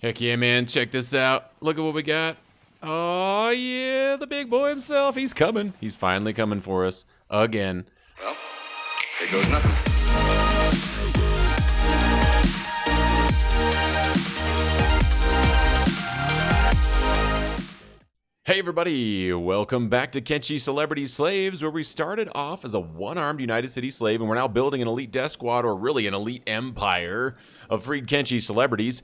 Heck yeah, man. Check this out. Look at what we got. Oh, yeah, the big boy himself. He's coming. He's finally coming for us again. Well, there goes nothing. Hey everybody, welcome back to Kenshi Celebrity Slaves, where we started off as a one-armed United City slave, and we're now building an elite death squad, or really an elite empire of freed Kenshi celebrities.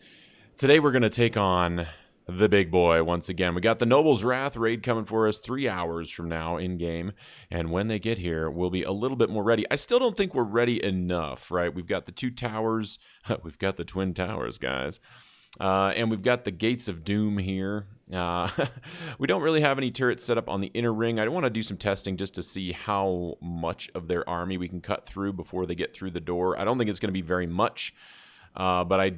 Today we're going to take on the big boy once again. We got the Noble's Wrath raid coming for us 3 hours from now in-game, and when they get here, we'll be a little bit more ready. I still don't think we're ready enough, right? We've got the 2 towers. We've got the Twin Towers, guys. And we've got the Gates of Doom here. We don't really have any turrets set up on the inner ring. I want to do some testing just to see how much of their army we can cut through before they get through the door. I don't think it's going to be very much, but I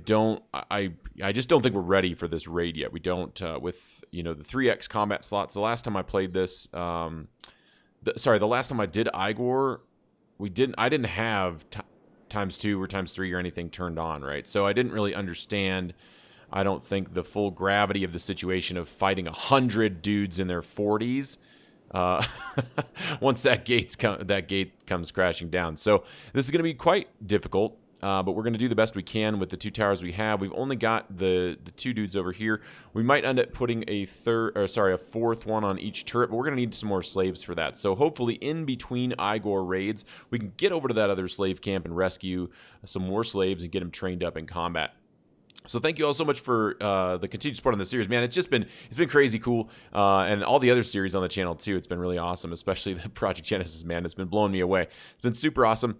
just don't think we're ready for this raid yet. We don't, with, you know, the 3x combat slots. The last time I played this, the last time I did Eyegore, I didn't have ×2 or ×3 or anything turned on, right? So I didn't really understand, I don't think, the full gravity of the situation of fighting 100 dudes in their 40s once that gate comes crashing down. So this is going to be quite difficult, but we're going to do the best we can with the 2 towers we have. We've only got the 2 dudes over here. We might end up putting a 4th one on each turret, but we're going to need some more slaves for that. So hopefully in between Eyegore raids, we can get over to that other slave camp and rescue some more slaves and get them trained up in combat. So thank you all so much for the continued support on the series, man. It's been crazy cool, and all the other series on the channel too. It's been really awesome, especially the Project Genesis, man. It's been blowing me away. It's been super awesome.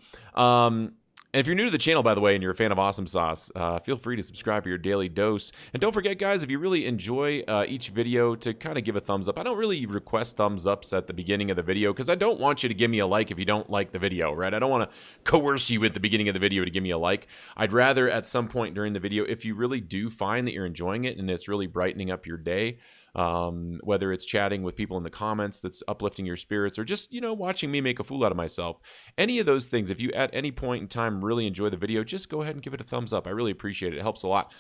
And if you're new to the channel, by the way, and you're a fan of Awesome Sauce, feel free to subscribe for your daily dose. And don't forget, guys, if you really enjoy each video, to kind of give a thumbs up. I don't really request thumbs ups at the beginning of the video because I don't want you to give me a like if you don't like the video, right? I don't want to coerce you at the beginning of the video to give me a like. I'd rather at some point during the video, if you really do find that you're enjoying it and it's really brightening up your day, whether it's chatting with people in the comments that's uplifting your spirits, or just, you know, watching me make a fool out of myself, any of those things, if you at any point in time really enjoy the video, just go ahead and give it a thumbs up. I really appreciate it. It helps a lot.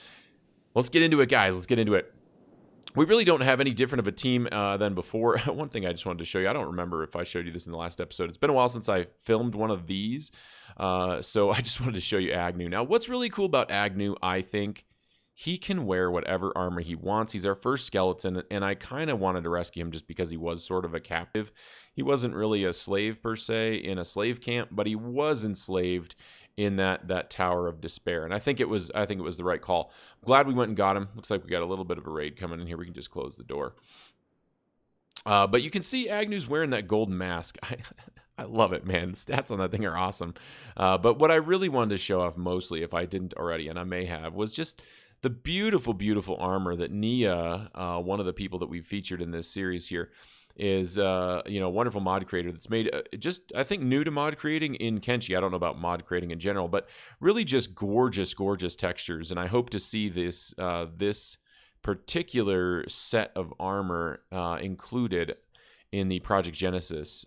Let's get into it, guys. Let's get into it. We really don't have any different of a team than before. One thing I just wanted to show you, I don't remember if I showed you this in the last episode. It's been a while since I filmed one of these, so I just wanted to show you Agnew. Now, what's really cool about Agnew, I think, he can wear whatever armor he wants. He's our first skeleton, and I kind of wanted to rescue him just because he was sort of a captive. He wasn't really a slave per se in a slave camp, but he was enslaved in that Tower of Despair, and I think it was the right call. I'm glad we went and got him. Looks like we got a little bit of a raid coming in here. We can just close the door. But you can see Agnew's wearing that golden mask. I love it, man. The stats on that thing are awesome. But what I really wanted to show off mostly, if I didn't already, and I may have, was just the beautiful, beautiful armor that Nia, one of the people that we've featured in this series here, is a wonderful mod creator that's made just, I think, new to mod creating in Kenshi. I don't know about mod creating in general, but really just gorgeous, gorgeous textures. And I hope to see this this particular set of armor included in the Project Genesis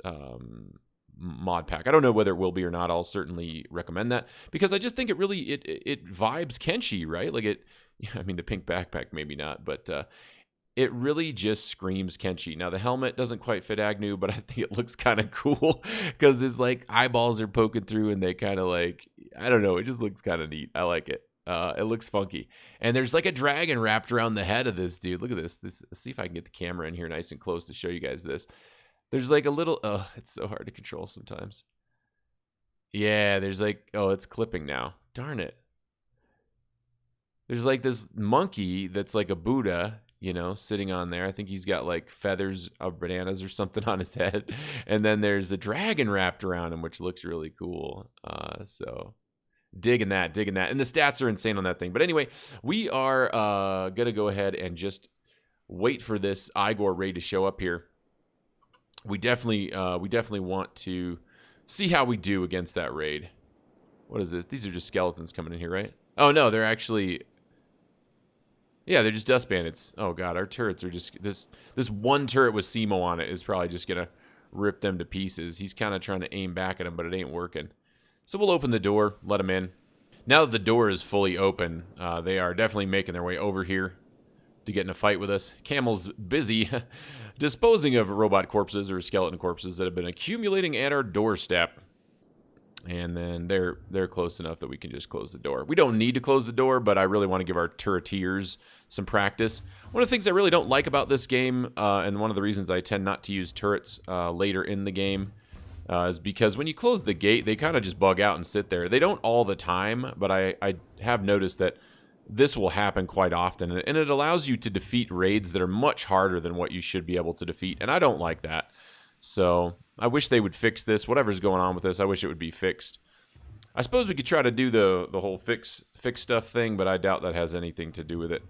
mod pack. I don't know whether it will be or not. I'll certainly recommend that because I just think it really it vibes Kenshi, right? Like I mean, the pink backpack maybe not, but it really just screams Kenshi. Now the helmet doesn't quite fit Agnew, but I think it looks kind of cool because his like eyeballs are poking through and they kind of like, I don't know, it just looks kind of neat. I like it. It looks funky. And there's like a dragon wrapped around the head of this dude. Look at this. Let's see if I can get the camera in here nice and close to show you guys this. There's like a little, it's so hard to control sometimes. Yeah, there's like, it's clipping now. Darn it. There's like this monkey that's like a Buddha, you know, sitting on there. I think he's got like feathers of bananas or something on his head. And then there's a dragon wrapped around him, which looks really cool. So digging that. And the stats are insane on that thing. But anyway, we are going to go ahead and just wait for this Eyegore raid to show up here. We definitely want to see how we do against that raid. What is this? These are just skeletons coming in here, right? Oh no, they're actually, yeah, they're just dust bandits. Oh god, our turrets are just this one turret with Simo on it is probably just gonna rip them to pieces. He's kind of trying to aim back at him, but it ain't working. So we'll open the door, let him in. Now that the door is fully open, they are definitely making their way over here to get in a fight with us. Camel's busy disposing of robot corpses or skeleton corpses that have been accumulating at our doorstep. And then they're close enough that we can just close the door. We don't need to close the door, but I really want to give our turreteers some practice. One of the things I really don't like about this game, and one of the reasons I tend not to use turrets later in the game, is because when you close the gate, they kind of just bug out and sit there. They don't all the time, but I have noticed that this will happen quite often, and it allows you to defeat raids that are much harder than what you should be able to defeat, and I don't like that. So I wish they would fix this. Whatever's going on with this, I wish it would be fixed. I suppose we could try to do the whole fix stuff thing, but I doubt that has anything to do with it.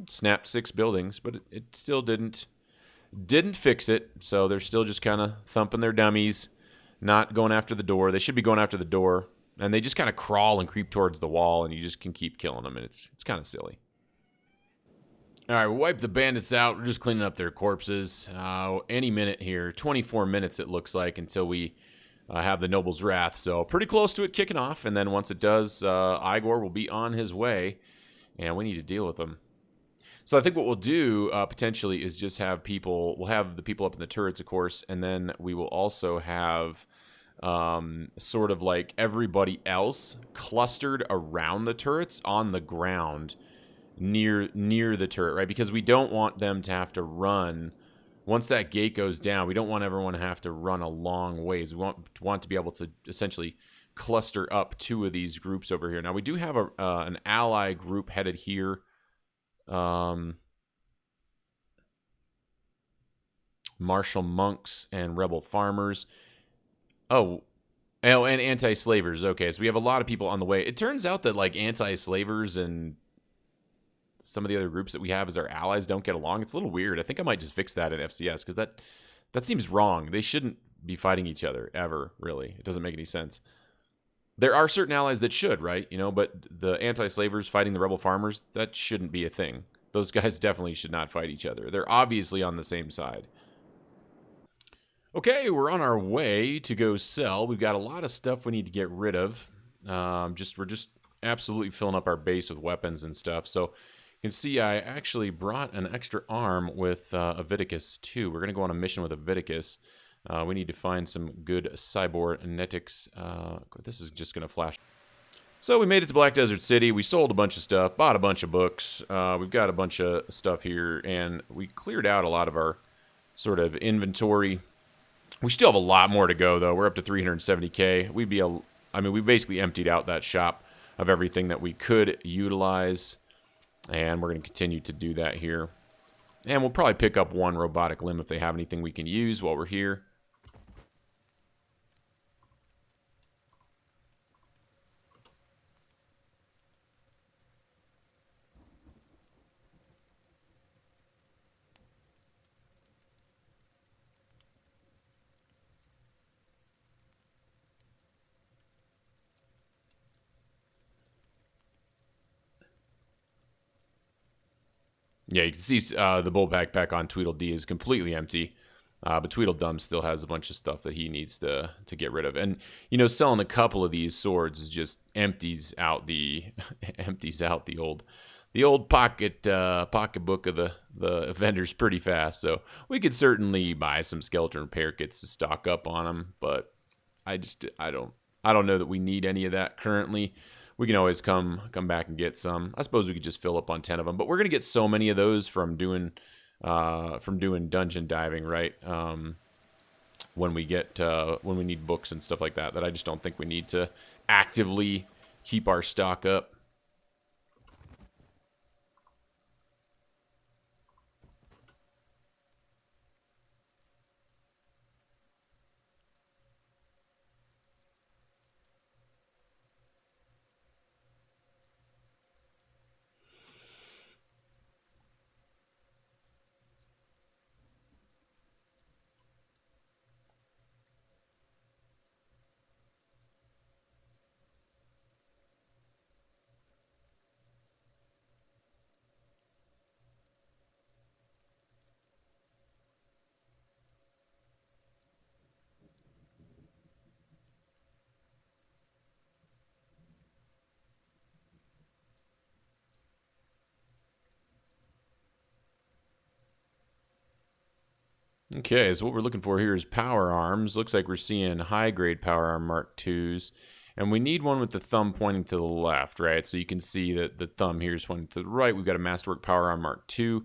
Snapped 6 buildings, but it still didn't fix it. So they're still just kind of thumping their dummies, not going after the door. They should be going after the door, and they just kind of crawl and creep towards the wall, and you just can keep killing them, and it's kind of silly. All right, we'll wipe the bandits out. We're just cleaning up their corpses. Any minute here, 24 minutes it looks like until we have the Noble's Wrath. So pretty close to it kicking off, and then once it does, Eyegore will be on his way, and we need to deal with him. So I think what we'll do potentially is just have people. We'll have the people up in the turrets, of course, and then we will also have sort of like everybody else clustered around the turrets on the ground. Near the turret, right? Because we don't want them to have to run. Once that gate goes down, we don't want everyone to have to run a long ways. We want to be able to essentially cluster up 2 of these groups over here. Now, we do have an ally group headed here. Martial monks and rebel farmers. Oh, and anti-slavers. Okay, so we have a lot of people on the way. It turns out that like anti-slavers and some of the other groups that we have as our allies don't get along. It's a little weird. I think I might just fix that in FCS because that seems wrong. They shouldn't be fighting each other ever, really. It doesn't make any sense. There are certain allies that should, right? But the anti-slavers fighting the rebel farmers, that shouldn't be a thing. Those guys definitely should not fight each other. They're obviously on the same side. Okay, we're on our way to go sell. We've got a lot of stuff we need to get rid of. We're just absolutely filling up our base with weapons and stuff. So you can see I actually brought an extra arm with Aviticus too. We're going to go on a mission with Aviticus. We need to find some good cybernetics. This is just going to flash. So we made it to Black Desert City. We sold a bunch of stuff, bought a bunch of books. We've got a bunch of stuff here, and we cleared out a lot of our sort of inventory. We still have a lot more to go, though. We're up to 370K. We basically emptied out that shop of everything that we could utilize. And we're going to continue to do that here. And we'll probably pick up 1 robotic limb if they have anything we can use while we're here. Yeah, you can see the bull backpack on Tweedledee is completely empty. But Tweedledum still has a bunch of stuff that he needs to get rid of. And, selling a couple of these swords just empties out the old pocketbook of the vendors pretty fast. So we could certainly buy some skeleton repair kits to stock up on them, but I don't know that we need any of that currently. We can always come back and get some. I suppose we could just fill up on 10 of them, but we're gonna get so many of those from doing dungeon diving, right? When we need books and stuff like that, that I just don't think we need to actively keep our stock up. Okay, so what we're looking for here is power arms. Looks like we're seeing high-grade power arm Mark IIs. And we need one with the thumb pointing to the left, right? So you can see that the thumb here is pointing to the right. We've got a Masterwork Power Arm Mark II.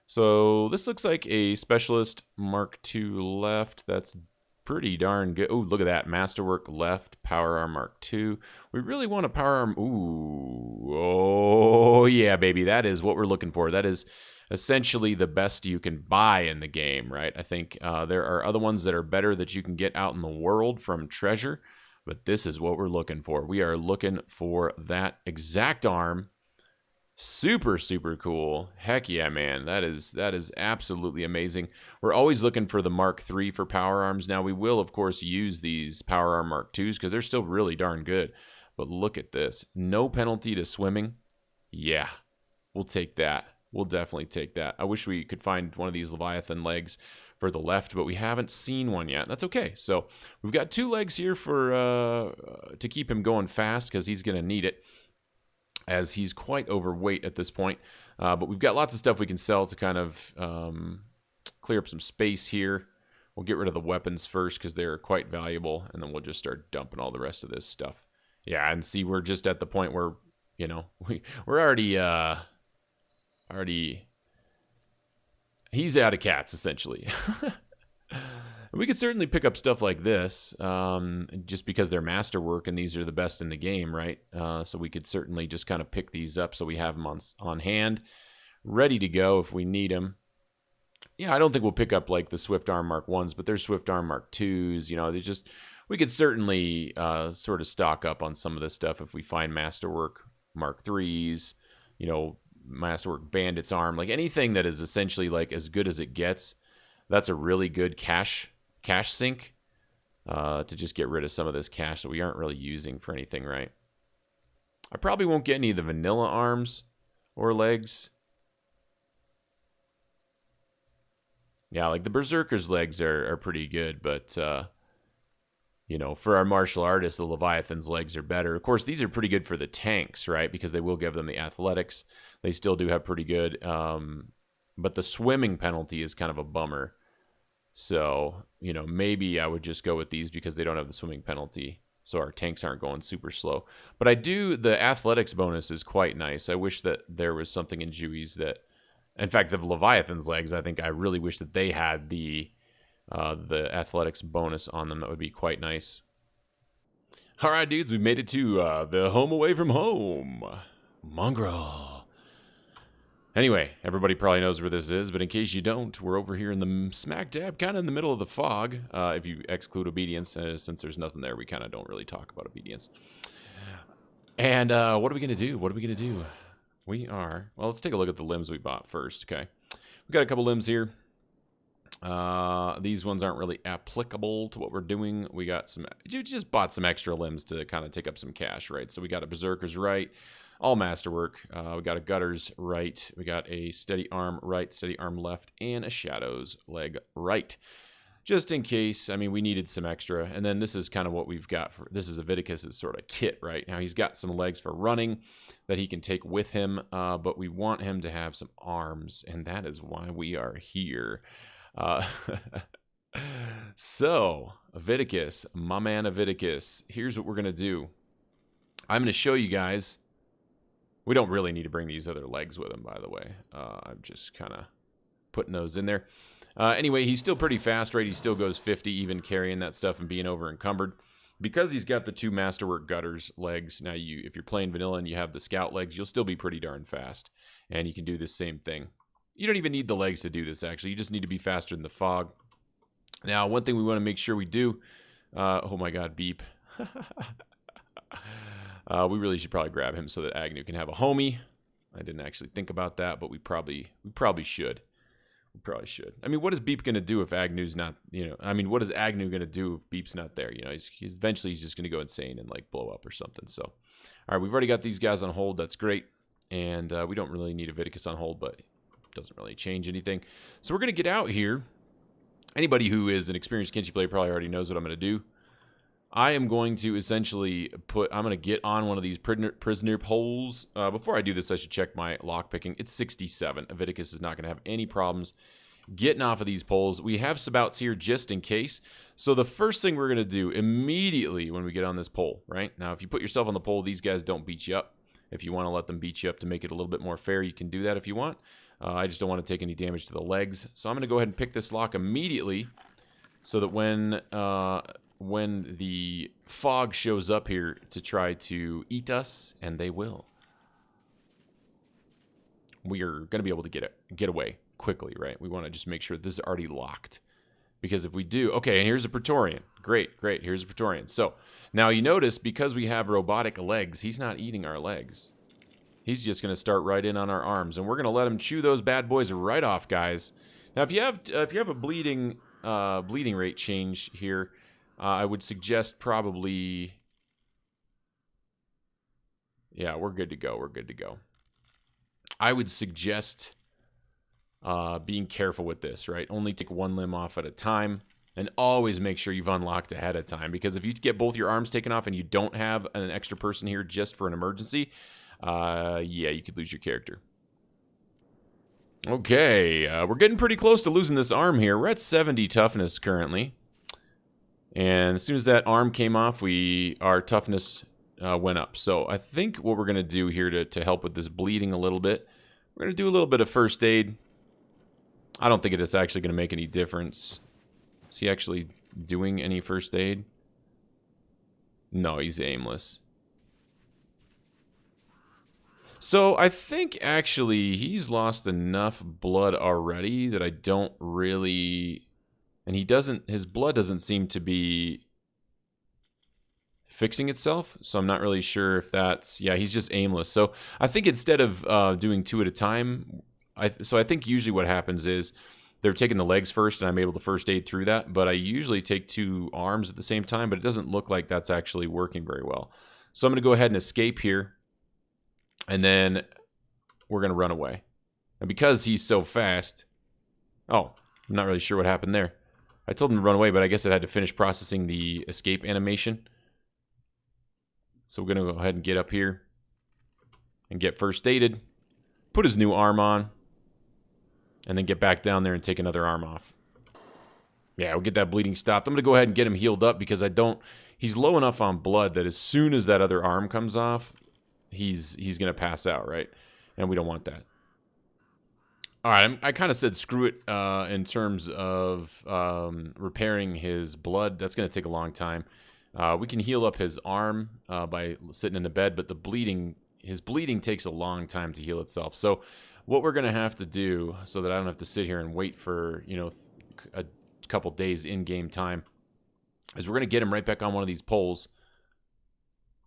So this looks like a Specialist Mark II left. That's pretty darn good. Oh, look at that. Masterwork left, Power Arm Mark II. We really want a Power Arm. Ooh. Oh, yeah, baby. That is what we're looking for. That is essentially the best you can buy in the game, right? I think there are other ones that are better that you can get out in the world from Treasure. But this is what we're looking for. We are looking for that exact arm. Super, super cool. Heck yeah, man. That is absolutely amazing. We're always looking for the Mark III for power arms. Now, we will, of course, use these power arm Mark IIs because they're still really darn good. But look at this. No penalty to swimming. Yeah, we'll take that. We'll definitely take that. I wish we could find one of these Leviathan legs for the left, but we haven't seen one yet. That's okay. So we've got 2 legs here for to keep him going fast because he's going to need it, as he's quite overweight at this point. But we've got lots of stuff we can sell to kind of clear up some space here. We'll get rid of the weapons first because they're quite valuable, and then we'll just start dumping all the rest of this stuff. Yeah, and see, we're just at the point where, you know, we're already he's out of cats, essentially. We could certainly pick up stuff like this, just because they're masterwork and these are the best in the game, right? So we could certainly just kind of pick these up so we have them on hand, ready to go if we need them. Yeah, I don't think we'll pick up like the Swift Arm Mark 1s, but there's Swift Arm Mark 2s. You know, we could certainly sort of stock up on some of this stuff if we find Masterwork Mark 3s, you know, Masterwork Bandit's Arm, like anything that is essentially like as good as it gets. That's a really good cash sink to just get rid of some of this cash that we aren't really using for anything, right? I probably won't get any of the vanilla arms or legs. Yeah, like the Berserker's legs are pretty good, but you know, for our martial artists, the Leviathan's legs are better. Of course, these are pretty good for the tanks, right? Because they will give them the athletics. They still do have pretty good. But the swimming penalty is kind of a bummer. So, you know, maybe I would just go with these because they don't have the swimming penalty. So our tanks aren't going super slow. But the athletics bonus is quite nice. I wish that there was something in Jewies that, in fact, the Leviathan's legs, I think I really wish that they had the athletics bonus on them. That would be quite nice. All right, dudes, we made it to the home away from home. Mongrel. Anyway, everybody probably knows where this is, but in case you don't, we're over here in the smack dab, kind of in the middle of the fog, if you exclude obedience. Since there's nothing there, we kind of don't really talk about obedience. And what are we going to do? Well, let's take a look at the limbs we bought first, okay? We've got a couple limbs here. These ones aren't really applicable to what we're doing. We just bought some extra limbs to kind of take up some cash, right? So we got a Berserker's right, all masterwork. We got a Gutter's right. We got a Steady Arm right, Steady Arm left, and a Shadow's leg right. Just in case, I mean, we needed some extra. And then this is kind of what we've got this is Aviticus's sort of kit, right? Now he's got some legs for running that he can take with him, but we want him to have some arms, and that is why we are here. So, Aviticus, my man Aviticus, here's what we're going to do. I'm going to show you guys. We don't really need to bring these other legs with him, by the way. I'm just kind of putting those in there. Anyway, he's still pretty fast, right? He still goes 50, even carrying that stuff and being over encumbered. Because he's got the 2 Masterwork Gutters legs, now if you're playing vanilla and you have the Scout legs, you'll still be pretty darn fast. And you can do this same thing. You don't even need the legs to do this, actually. You just need to be faster in the fog. Now, one thing we want to make sure we do... oh my god, beep. We really should probably grab him so that Agnew can have a homie. I didn't actually think about that, but we probably should. We probably should. I mean, what is Beep going to do if Agnew's not, you know... I mean, what is Agnew going to do if Beep's not there? You know, eventually he's just going to go insane and, like, blow up or something. So, all right, we've already got these guys on hold. That's great. And we don't really need Aviticus on hold, but... doesn't really change anything. So we're going to get out here. Anybody who is an experienced Kenshi player probably already knows what I'm going to do. I am going to essentially I'm going to get on one of these prisoner poles. Before I do this, I should check my lock picking. It's 67. Aviticus is not going to have any problems getting off of these poles. We have sabouts here just in case. So the first thing we're going to do immediately when we get on this pole, right? Now, if you put yourself on the pole, these guys don't beat you up. If you want to let them beat you up to make it a little bit more fair, you can do that if you want. I just don't want to take any damage to the legs. So I'm going to go ahead and pick this lock immediately so that when the fog shows up here to try to eat us, and they will, we are going to be able to get away quickly, right? We want to just make sure this is already locked. Because if we do... Okay, and here's a Praetorian. Great, great. Here's a Praetorian. So, now you notice, because we have robotic legs, he's not eating our legs. He's just going to start right in on our arms. And we're going to let him chew those bad boys right off, guys. Now, if you have a bleeding rate change here, I would suggest probably... Yeah, we're good to go. We're good to go. I would suggest... being careful with this, right? Only take one limb off at a time, and always make sure you've unlocked ahead of time, because if you get both your arms taken off and you don't have an extra person here just for an emergency, yeah, you could lose your character. Okay, we're getting pretty close to losing this arm here. We're at 70 toughness currently, and as soon as that arm came off, our toughness went up. So I think what we're going to do here to help with this bleeding a little bit, we're going to do a little bit of first aid. I don't think it's actually going to make any difference. Is he actually doing any first aid? No, he's aimless. So I think actually he's lost enough blood already that I don't really... And his blood doesn't seem to be fixing itself, so I'm not really sure if that's... Yeah, he's just aimless. So I think instead of doing 2 at a time... So I think usually what happens is they're taking the legs first, and I'm able to first aid through that. But I usually take 2 arms at the same time, but it doesn't look like that's actually working very well. So I'm going to go ahead and escape here, and then we're going to run away. And because he's so fast... Oh, I'm not really sure what happened there. I told him to run away, but I guess it had to finish processing the escape animation. So we're going to go ahead and get up here and get first aided. Put his new arm on. And then get back down there and take another arm off. Yeah, we'll get that bleeding stopped. I'm going to go ahead and get him healed up because he's low enough on blood that as soon as that other arm comes off, he's going to pass out, right? And we don't want that. All right, I kind of said screw it in terms of repairing his blood. That's going to take a long time. We can heal up his arm by sitting in the bed, but his bleeding takes a long time to heal itself. So what we're going to have to do, so that I don't have to sit here and wait for, a couple days in-game time, is we're going to get him right back on one of these poles.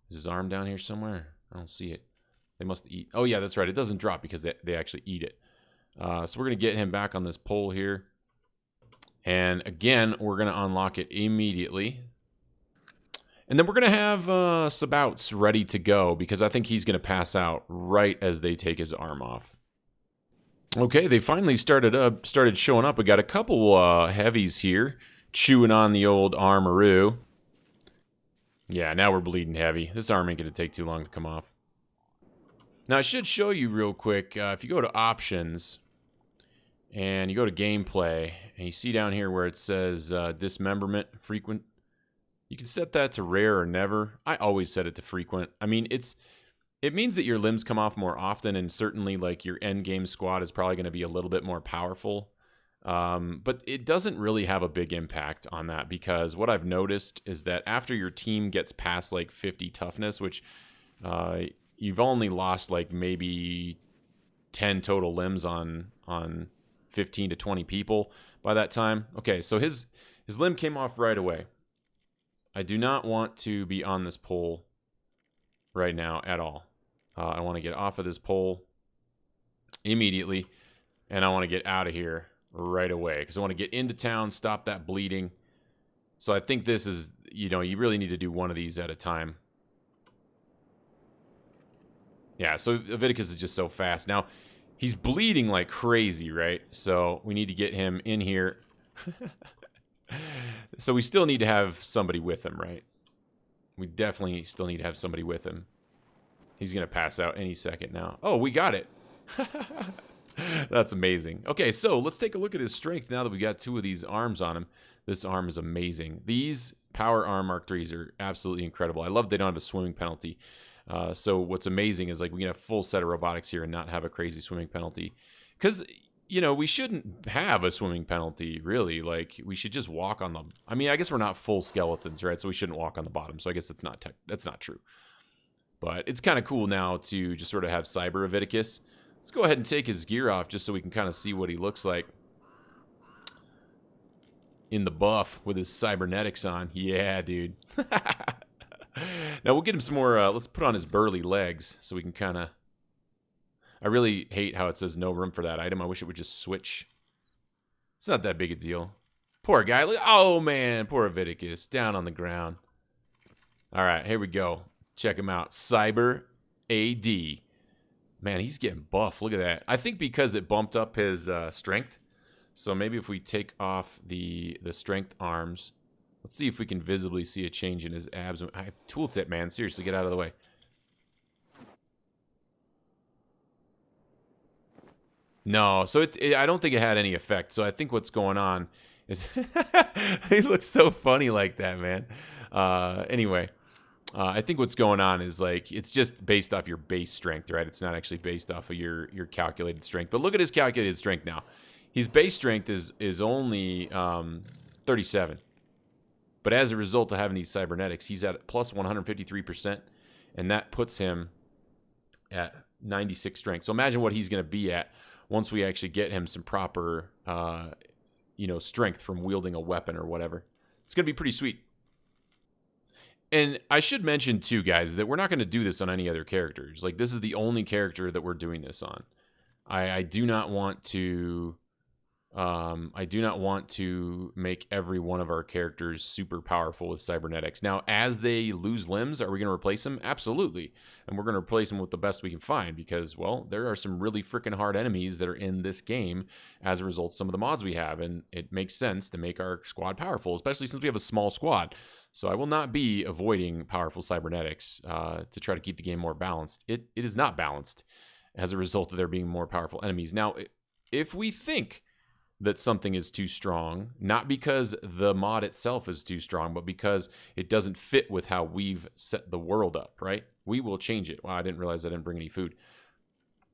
Is his arm down here somewhere? I don't see it. They must eat. Oh, yeah, that's right. It doesn't drop because they actually eat it. So we're going to get him back on this pole here. And again, we're going to unlock it immediately. And then we're going to have sabouts ready to go because I think he's going to pass out right as they take his arm off. Okay, they finally started showing up. We got a couple heavies here chewing on the old armoroo. Yeah, now we're bleeding heavy. This arm ain't going to take too long to come off. Now, I should show you real quick. If you go to options and you go to gameplay and you see down here where it says dismemberment frequent, you can set that to rare or never. I always set it to frequent. I mean, it means that your limbs come off more often, and certainly like your end game squad is probably going to be a little bit more powerful. But it doesn't really have a big impact on that because what I've noticed is that after your team gets past like 50 toughness, which you've only lost like maybe 10 total limbs on 15 to 20 people by that time. Okay, so his limb came off right away. I do not want to be on this pole right now at all. I want to get off of this pole immediately, and I want to get out of here right away because I want to get into town, stop that bleeding. So I think this is, you really need to do one of these at a time. Yeah, so Leviticus is just so fast. Now, he's bleeding like crazy, right? So we need to get him in here. So we still need to have somebody with him, right? We definitely still need to have somebody with him. He's going to pass out any second now. Oh, we got it. That's amazing. Okay, so let's take a look at his strength now that we got 2 of these arms on him. This arm is amazing. These power arm Mark IIIs are absolutely incredible. I love they don't have a swimming penalty. So what's amazing is like we can have full set of robotics here and not have a crazy swimming penalty. Because, you know, we shouldn't have a swimming penalty, really. Like, we should just walk on them. I mean, I guess we're not full skeletons, right? So we shouldn't walk on the bottom. So I guess that's not true. But it's kind of cool now to just sort of have Cyber Leviticus. Let's go ahead and take his gear off just so we can kind of see what he looks like in the buff with his cybernetics on. Yeah, dude. Now we'll get him some more, let's put on his burly legs so we can kind of... I really hate how it says no room for that item. I wish it would just switch. It's not that big a deal. Poor guy. Oh, man. Poor Leviticus. Down on the ground. All right, here we go. Check him out. Cyber AD. Man, he's getting buff. Look at that. I think because it bumped up his strength. So maybe if we take off the strength arms, let's see if we can visibly see a change in his abs. Tooltip, man. Seriously, get out of the way. No, so I don't think it had any effect. So I think what's going on is he looks so funny like that, man. Anyway. I think what's going on is like it's just based off your base strength, right? It's not actually based off of your calculated strength. But look at his calculated strength now. His base strength is only 37. But as a result of having these cybernetics, he's at plus 153%, and that puts him at 96 strength. So imagine what he's going to be at once we actually get him some proper, strength from wielding a weapon or whatever. It's going to be pretty sweet. And I should mention, too, guys, that we're not going to do this on any other characters. Like, this is the only character that we're doing this on. I do not want to... I do not want to make every one of our characters super powerful with cybernetics. Now, as they lose limbs, are we going to replace them? Absolutely. And we're going to replace them with the best we can find because, well, there are some really freaking hard enemies that are in this game as a result of some of the mods we have. And it makes sense to make our squad powerful, especially since we have a small squad. So I will not be avoiding powerful cybernetics to try to keep the game more balanced. It is not balanced as a result of there being more powerful enemies. Now, if we think that something is too strong, not because the mod itself is too strong, but because it doesn't fit with how we've set the world up, right? We will change it. Wow, I didn't realize I didn't bring any food.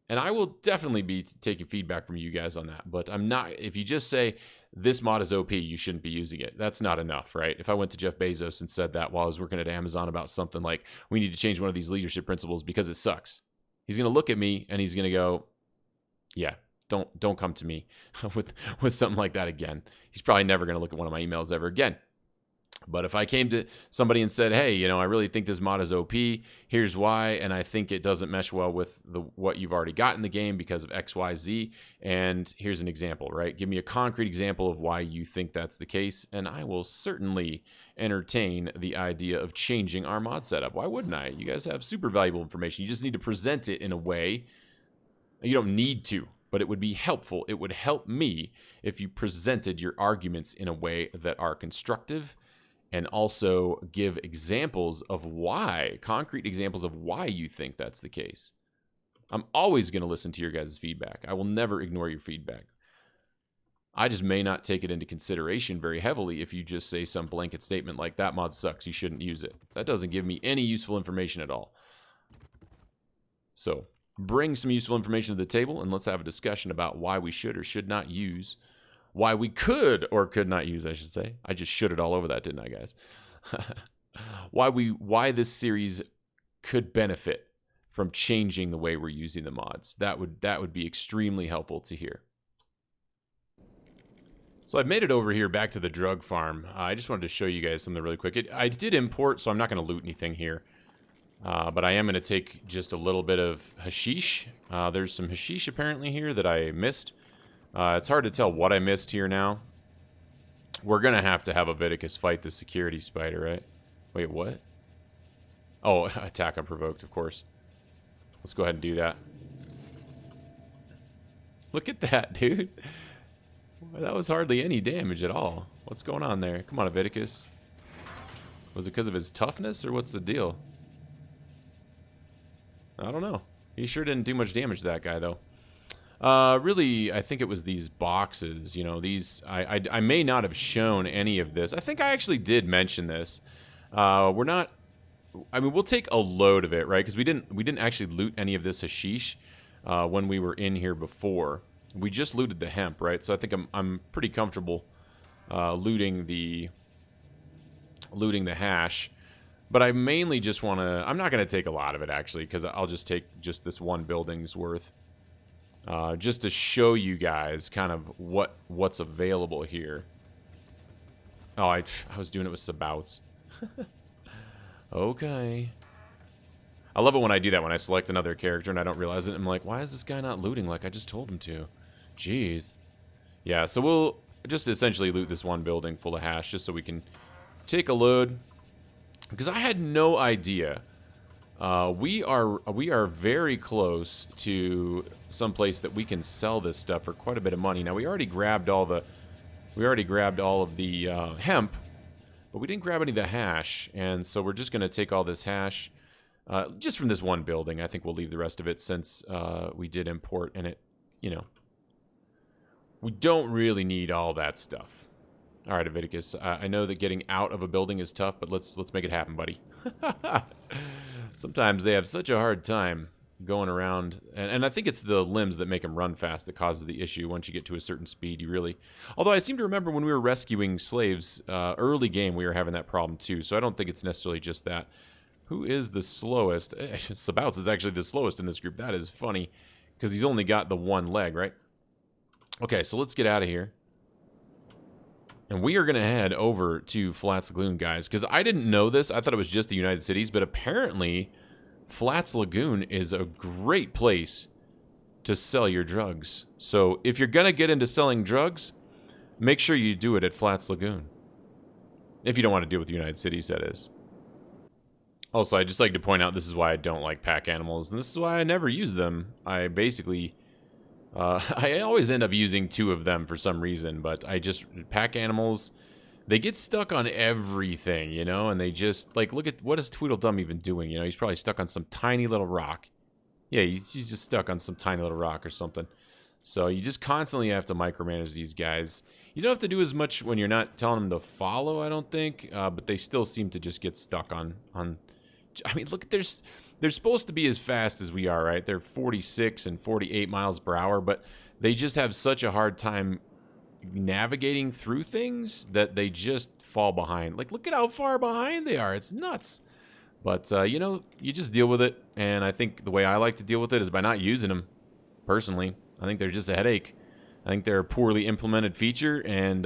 And I will definitely be taking feedback from you guys on that. But I'm not, if you just say, this mod is OP, you shouldn't be using it. That's not enough, right? If I went to Jeff Bezos and said that while I was working at Amazon about something like, we need to change one of these leadership principles because it sucks. He's going to look at me and he's going to go, yeah, don't come to me with something like that again. He's probably never going to look at one of my emails ever again. But if I came to somebody and said, hey, I really think this mod is OP, here's why, and I think it doesn't mesh well with what you've already got in the game because of X, Y, Z, and here's an example, right? Give me a concrete example of why you think that's the case, and I will certainly entertain the idea of changing our mod setup. Why wouldn't I? You guys have super valuable information. You just need to present it in a way. You don't need to, but it would be helpful. It would help me if you presented your arguments in a way that are constructive and also give examples of why, concrete examples of why you think that's the case. I'm always going to listen to your guys' feedback. I will never ignore your feedback. I just may not take it into consideration very heavily if you just say some blanket statement like, that mod sucks, you shouldn't use it. That doesn't give me any useful information at all. So, bring some useful information to the table, and let's have a discussion about why we should or should not use, why we could or could not use, I should say. I just should it all over that, didn't I, guys? Why this series could benefit from changing the way we're using the mods. That would be extremely helpful to hear. So I've made it over here back to the drug farm. I just wanted to show you guys something really quick. I did import, so I'm not going to loot anything here. But I am going to take just a little bit of hashish. There's some hashish apparently here that I missed. It's hard to tell what I missed here now. We're going to have Leviticus fight the security spider, right? Wait, what? Oh, attack unprovoked, of course. Let's go ahead and do that. Look at that, dude. That was hardly any damage at all. What's going on there? Come on, Leviticus. Was it because of his toughness, or what's the deal? I don't know. He sure didn't do much damage to that guy, though. Really, I think it was these boxes. You know, these. I may not have shown any of this. I think I actually did mention this. We're not. I mean, we'll take a load of it, right? Because we didn't actually loot any of this hashish when we were in here before. We just looted the hemp, right? So I think I'm pretty comfortable looting the hash. But I mainly just want to. I'm not going to take a lot of it actually, because I'll just take just this one building's worth. Just to show you guys kind of what's available here. Oh, I was doing it with Sabouts. Okay. I love it when I do that, when I select another character and I don't realize it. I'm like, why is this guy not looting like I just told him to? Jeez. Yeah, so we'll just essentially loot this one building full of hash just so we can take a load. Because I had no idea. We are very close to some place that we can sell this stuff for quite a bit of money. Now we already grabbed all of the hemp, but we didn't grab any of the hash, and so we're just gonna take all this hash just from this one building. I think we'll leave the rest of it since we did import, and we don't really need all that stuff. All right, Aviticus, I know that getting out of a building is tough, but let's make it happen, buddy. Sometimes they have such a hard time going around, and I think it's the limbs that make them run fast that causes the issue. Once you get to a certain speed, you really... Although I seem to remember when we were rescuing slaves, early game, we were having that problem too, so I don't think it's necessarily just that. Who is the slowest? Sabouts is actually the slowest in this group. That is funny, because he's only got the one leg, right? Okay, so let's get out of here. And we are going to head over to Flats Lagoon, guys, because I didn't know this. I thought it was just the United Cities, but apparently Flats Lagoon is a great place to sell your drugs. So if you're going to get into selling drugs, make sure you do it at Flats Lagoon. If you don't want to deal with the United Cities, that is. Also, I'd just like to point out this is why I don't like pack animals, and this is why I never use them. I basically... I always end up using 2 of them for some reason, but pack animals, they get stuck on everything, you know, and they just, like, look at, what is Tweedledum even doing, you know, he's probably stuck on some tiny little rock. Yeah, he's just stuck on some tiny little rock or something. So you just constantly have to micromanage these guys. You don't have to do as much when you're not telling them to follow, I don't think, but they still seem to just get stuck on I mean, look, they're supposed to be as fast as we are, right? They're 46 and 48 miles per hour, but they just have such a hard time navigating through things that they just fall behind. Like, look at how far behind they are. It's nuts. But, you know, you just deal with it. And I think the way I like to deal with it is by not using them, personally. I think they're just a headache. I think they're a poorly implemented feature. And,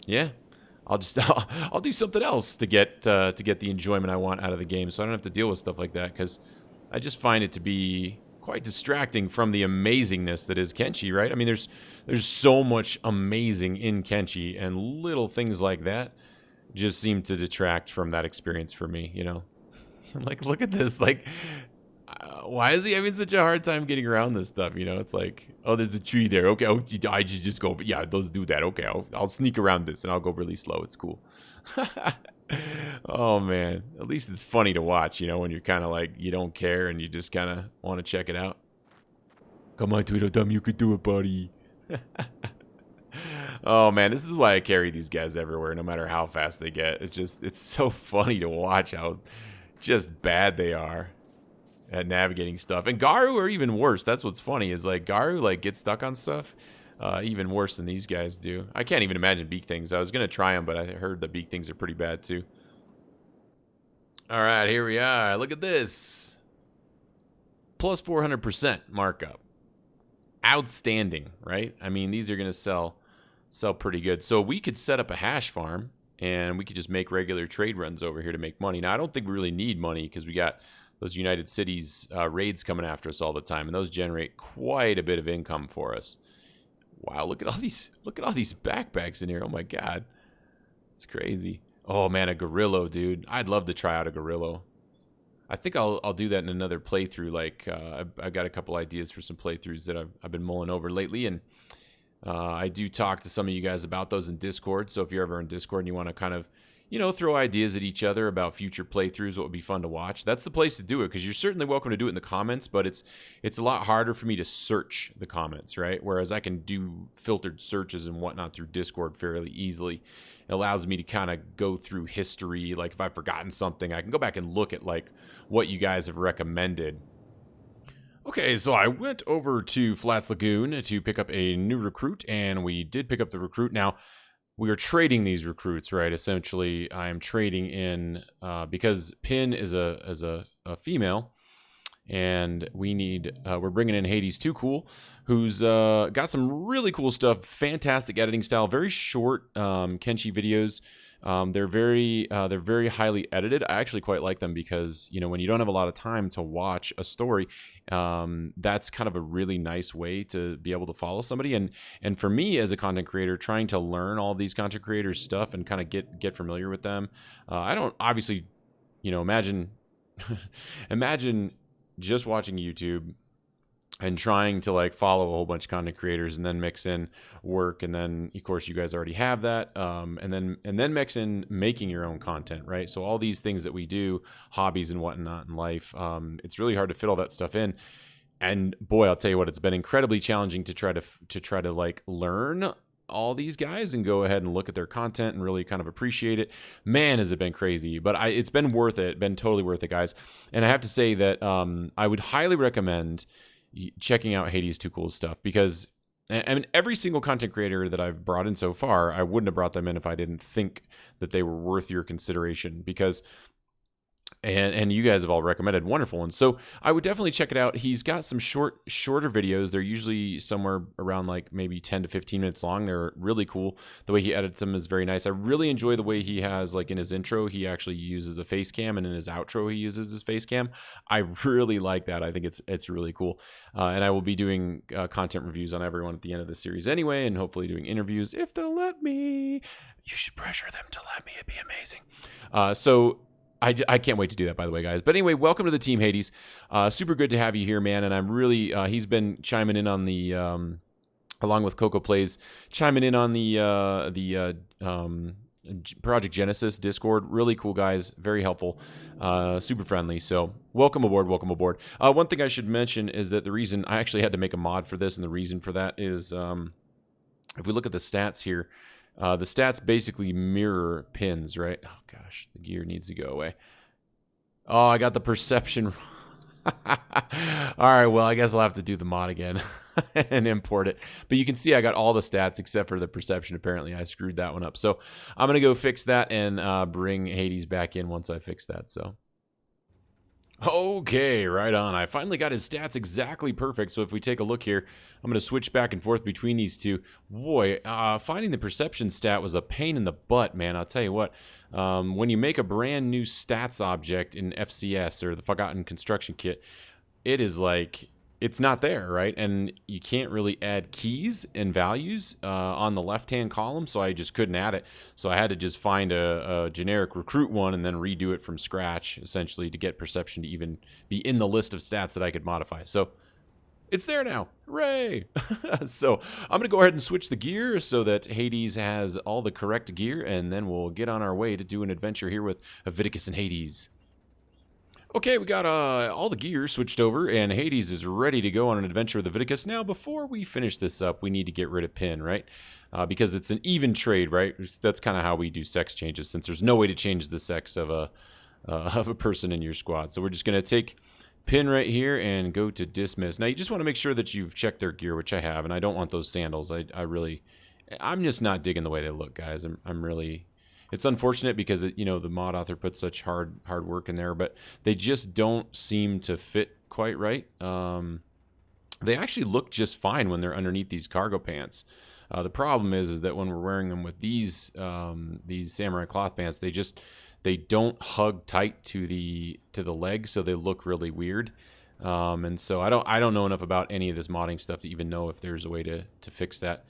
yeah. I'll do something else to get the enjoyment I want out of the game, so I don't have to deal with stuff like that, because I just find it to be quite distracting from the amazingness that is Kenshi, right? I mean, there's so much amazing in Kenshi, and little things like that just seem to detract from that experience for me, you know? Like, look at this, like... why is he having such a hard time getting around this stuff, you know? It's like, oh, there's a tree there. Okay, oh, I just go, yeah, those do that. Okay, I'll sneak around this, and I'll go really slow. It's cool. Oh, man. At least it's funny to watch, you know, when you're kind of like, you don't care, and you just kind of want to check it out. Come on, Tweedledum, you could do it, buddy. Oh, man, this is why I carry these guys everywhere, no matter how fast they get. It's so funny to watch how just bad they are at navigating stuff. And Garu are even worse. That's what's funny, is like Garu like gets stuck on stuff even worse than these guys do. I can't even imagine beak things. I was gonna try them, but I heard that beak things are pretty bad too. All right, here we are. Look at this. Plus 400% markup. Outstanding, right? I mean, these are gonna sell pretty good. So we could set up a hash farm, and we could just make regular trade runs over here to make money. Now I don't think we really need money, because we got those United Cities raids coming after us all the time, and those generate quite a bit of income for us. Wow, look at all these backpacks in here. Oh my god. It's crazy. Oh man, a Gorillo, dude. I'd love to try out a Gorillo. I think I'll do that in another playthrough. Like I've got a couple ideas for some playthroughs that I've been mulling over lately, and I do talk to some of you guys about those in Discord. So if you're ever in Discord and you want to kind of, you know, throw ideas at each other about future playthroughs, what would be fun to watch. That's the place to do it, because you're certainly welcome to do it in the comments, but it's a lot harder for me to search the comments, right? Whereas I can do filtered searches and whatnot through Discord fairly easily. It allows me to kind of go through history. Like if I've forgotten something, I can go back and look at like what you guys have recommended. Okay, so I went over to Flats Lagoon to pick up a new recruit, and we did pick up the recruit. Now, we are trading these recruits, right? Essentially, I am trading in because Pin is a female, and we're bringing in Hades Too Cool, who's got some really cool stuff, fantastic editing style, very short Kenshi videos. They're very highly edited. I actually quite like them because, you know, when you don't have a lot of time to watch a story, that's kind of a really nice way to be able to follow somebody. And for me as a content creator, trying to learn all of these content creators stuff and kind of get familiar with them, I don't obviously, you know, imagine just watching YouTube and trying to like follow a whole bunch of content creators and then mix in work, and then of course you guys already have that, and then mix in making your own content, right? So all these things that we do, hobbies and whatnot in life, it's really hard to fit all that stuff in. And boy, I'll tell you what, it's been incredibly challenging to try to like learn all these guys and go ahead and look at their content and really kind of appreciate it. Man, has it been crazy, but it's been worth it. Been totally worth it, guys. And I have to say that I would highly recommend checking out Hades Too Cool's stuff, because I mean, every single content creator that I've brought in so far, I wouldn't have brought them in if I didn't think that they were worth your consideration, because and you guys have all recommended wonderful ones. So I would definitely check it out. He's got some shorter videos. They're usually somewhere around like maybe 10 to 15 minutes long. They're really cool. The way he edits them is very nice. I really enjoy the way he has, like in his intro, he actually uses a face cam, and in his outro, he uses his face cam. I really like that. I think it's really cool. And I will be doing content reviews on everyone at the end of the series anyway, and hopefully doing interviews if they'll let me. You should pressure them to let me. It'd be amazing. So I can't wait to do that, by the way, guys. But anyway, welcome to the team, Hades. Super good to have you here, man. And I'm really, he's been chiming in on the, along with Coco Plays, chiming in on the Project Genesis Discord. Really cool guys, very helpful, super friendly. So welcome aboard, welcome aboard. One thing I should mention is that the reason I actually had to make a mod for this, and the reason for that is, if we look at the stats here, the stats basically mirror Pins, right? Oh gosh, the gear needs to go away. Oh, I got the perception. All right, well, I guess I'll have to do the mod again and import it. But you can see I got all the stats except for the perception. Apparently, I screwed that one up. So I'm going to go fix that and bring Hades back in once I fix that. So. Okay, right on. I finally got his stats exactly perfect. So if we take a look here, I'm going to switch back and forth between these two. Boy, finding the perception stat was a pain in the butt, man. I'll tell you what. When you make a brand new stats object in FCS, or the Forgotten Construction Kit, it is like, it's not there, right? And you can't really add keys and values on the left-hand column, so I just couldn't add it. So I had to just find a generic recruit one and then redo it from scratch, essentially, to get perception to even be in the list of stats that I could modify. So it's there now. Hooray! So I'm going to go ahead and switch the gear so that Hades has all the correct gear, and then we'll get on our way to do an adventure here with Leviticus and Hades. Okay, we got all the gear switched over, and Hades is ready to go on an adventure with Leviticus. Now, before we finish this up, we need to get rid of Pin, right? Because it's an even trade, right? That's kind of how we do sex changes, since there's no way to change the sex of a person in your squad. So we're just going to take Pin right here and go to dismiss. Now, you just want to make sure that you've checked their gear, which I have, and I don't want those sandals. I'm just not digging the way they look, guys. I'm really... It's unfortunate because the mod author put such hard work in there, but they just don't seem to fit quite right. They actually look just fine when they're underneath these cargo pants. The problem is that when we're wearing them with these samurai cloth pants, they don't hug tight to the leg, so they look really weird. And so I don't know enough about any of this modding stuff to even know if there's a way to fix that.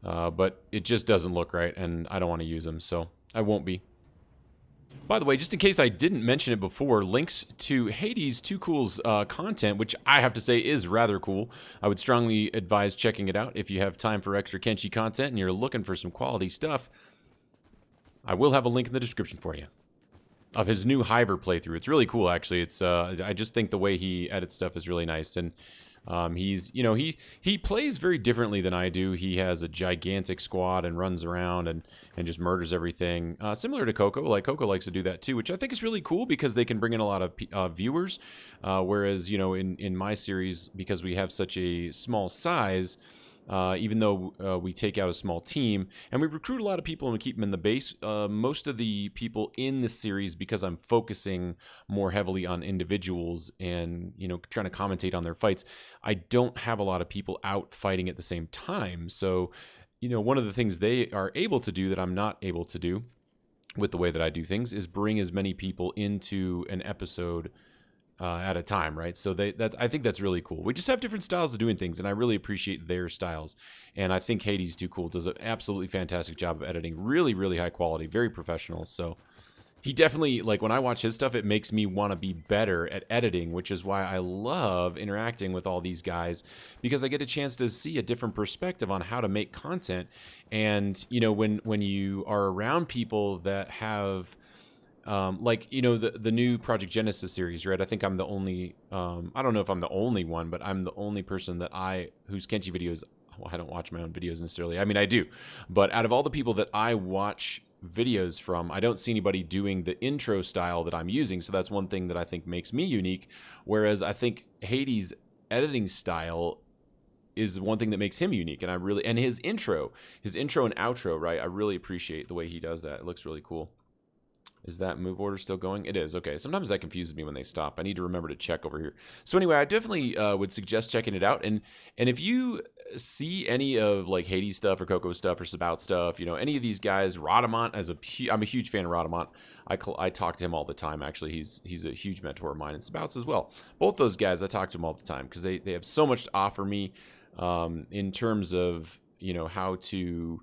But it just doesn't look right, and I don't want to use them, so I won't be. By the way, just in case I didn't mention it before, links to Hades Too Cool's content, which I have to say is rather cool. I would strongly advise checking it out if you have time for extra Kenshi content and you're looking for some quality stuff. I will have a link in the description for you of his new Hiver playthrough. It's really cool, actually. It's I just think the way he edits stuff is really nice, and he's, you know, he plays very differently than I do. He has a gigantic squad and runs around and just murders everything. Similar to Coco, like Coco likes to do that too, which I think is really cool because they can bring in a lot of viewers. Whereas, you know, in my series, because we have such a small size, even though we take out a small team and we recruit a lot of people and we keep them in the base, most of the people in this series, because I'm focusing more heavily on individuals and, you know, trying to commentate on their fights, I don't have a lot of people out fighting at the same time. So, you know, one of the things they are able to do that I'm not able to do with the way that I do things is bring as many people into an episode at a time, right? So I think that's really cool. We just have different styles of doing things, and I really appreciate their styles. And I think Hades Too Cool does an absolutely fantastic job of editing. Really, really high quality, very professional. So he definitely, like, when I watch his stuff, it makes me want to be better at editing, which is why I love interacting with all these guys, because I get a chance to see a different perspective on how to make content. And, you know, when you are around people that have like, you know, the new Project Genesis series, right? I think I'm the only, I don't know if I'm the only one, but I'm the only person whose Kenshi videos, well, I don't watch my own videos necessarily. I mean, I do. But out of all the people that I watch videos from, I don't see anybody doing the intro style that I'm using. So that's one thing that I think makes me unique. Whereas I think Hades' editing style is one thing that makes him unique. And his intro and outro, right? I really appreciate the way he does that. It looks really cool. Is that move order still going? It is. Okay. Sometimes that confuses me when they stop. I need to remember to check over here. So anyway, I definitely would suggest checking it out. And if you see any of like Hades stuff or Coco stuff or Sabout stuff, you know, any of these guys, Rodamont, I'm a huge fan of Rodamont. I talk to him all the time. Actually, he's a huge mentor of mine, and Sabouts as well. Both those guys, I talk to them all the time because they have so much to offer me in terms of, you know, how to.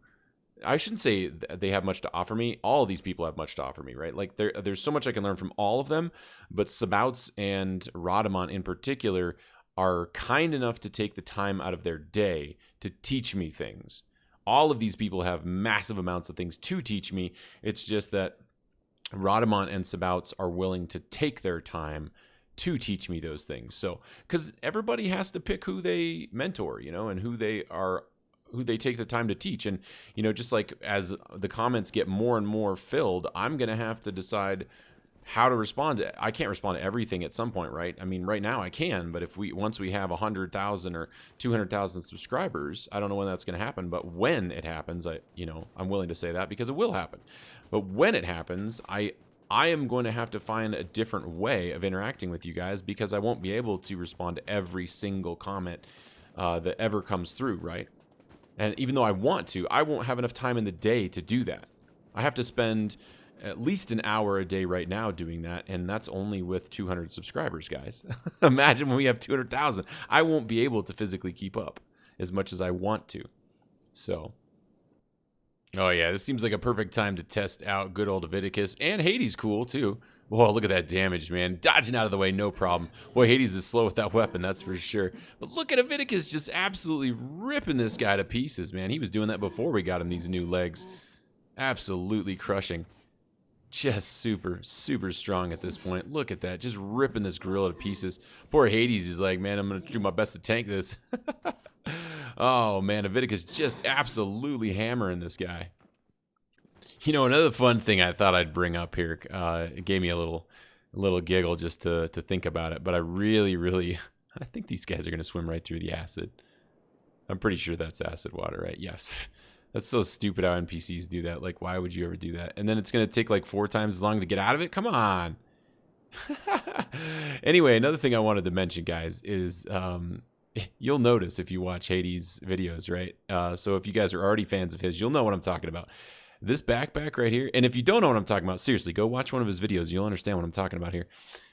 I shouldn't say they have much to offer me. All of these people have much to offer me, right? Like there's so much I can learn from all of them, but Sabouts and Rodamont in particular are kind enough to take the time out of their day to teach me things. All of these people have massive amounts of things to teach me. It's just that Rodamont and Sabouts are willing to take their time to teach me those things. So, because everybody has to pick who they mentor, you know, and who they take the time to teach. And, you know, just like as the comments get more and more filled, I'm going to have to decide how to respond to it. I can't respond to everything at some point, right? I mean, right now I can, but once we have 100,000 or 200,000 subscribers, I don't know when that's going to happen, but when it happens, I'm willing to say that because it will happen. But when it happens, I am going to have to find a different way of interacting with you guys because I won't be able to respond to every single comment that ever comes through, right? And even though I want to, I won't have enough time in the day to do that. I have to spend at least an hour a day right now doing that, and that's only with 200 subscribers, guys. Imagine when we have 200,000. I won't be able to physically keep up as much as I want to. So, oh yeah, this seems like a perfect time to test out good old Leviticus, and Hades cool too. Whoa, look at that damage, man. Dodging out of the way, no problem. Boy, Hades is slow with that weapon, that's for sure. But look at Leviticus just absolutely ripping this guy to pieces, man. He was doing that before we got him these new legs. Absolutely crushing. Just super, super strong at this point. Look at that, just ripping this gorilla to pieces. Poor Hades is like, man, I'm going to do my best to tank this. Oh, man, Leviticus just absolutely hammering this guy. You know, another fun thing I thought I'd bring up here, it gave me a little giggle just to think about it, but I really, I think these guys are going to swim right through the acid. I'm pretty sure that's acid water, right? Yes. That's so stupid how NPCs do that. Like, why would you ever do that? And then it's going to take like 4 times as long to get out of it? Come on. Anyway, another thing I wanted to mention, guys, is you'll notice if you watch Hades' videos, right? So if you guys are already fans of his, you'll know what I'm talking about. This backpack right here, and if you don't know what I'm talking about, seriously, go watch one of his videos. You'll understand what I'm talking about here.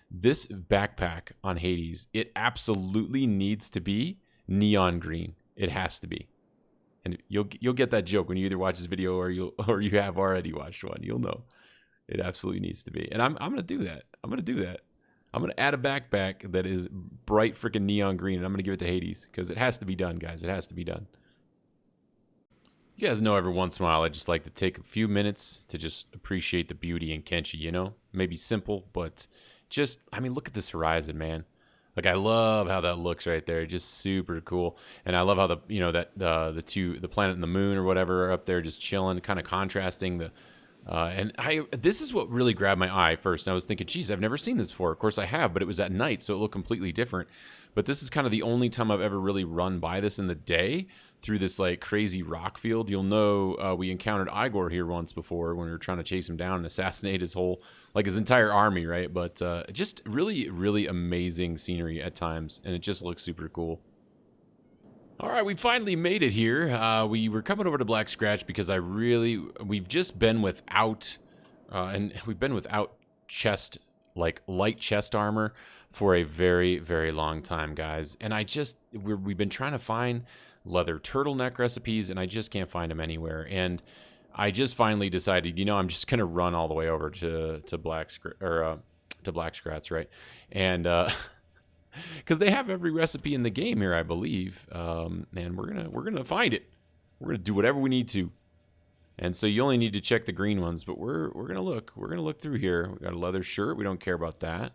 This backpack on Hades, it absolutely needs to be neon green. It has to be. And you'll get that joke when you either watch this video or you have already watched one. You'll know. It absolutely needs to be. And I'm going to do that. I'm going to add a backpack that is bright freaking neon green, and I'm going to give it to Hades because it has to be done, guys. It has to be done. You guys know every once in a while I just like to take a few minutes to just appreciate the beauty in Kenshi, you know? Maybe simple, but just, I mean, look at this horizon, man. Like, I love how that looks right there. Just super cool. And I love how the planet and the moon or whatever are up there just chilling, kind of contrasting the, this is what really grabbed my eye first. And I was thinking, geez, I've never seen this before. Of course I have, but it was at night, so it looked completely different. But this is kind of the only time I've ever really run by this in the day through this like crazy rock field. You'll know we encountered Eyegore here once before when we were trying to chase him down and assassinate his entire army, right? But just really, really amazing scenery at times, and it just looks super cool. All right, we finally made it here. We were coming over to Black Scratch because we've just been without, chest, like light chest armor for a very, very long time, guys. And we've been trying to find leather turtleneck recipes, and I just can't find them anywhere. And I just finally decided, I'm just gonna run all the way over to Black Scratch, right? And because they have every recipe in the game here, I believe. And we're gonna find it. We're gonna do whatever we need to. And so you only need to check the green ones, but we're gonna look. We're gonna look through here. We got a leather shirt. We don't care about that.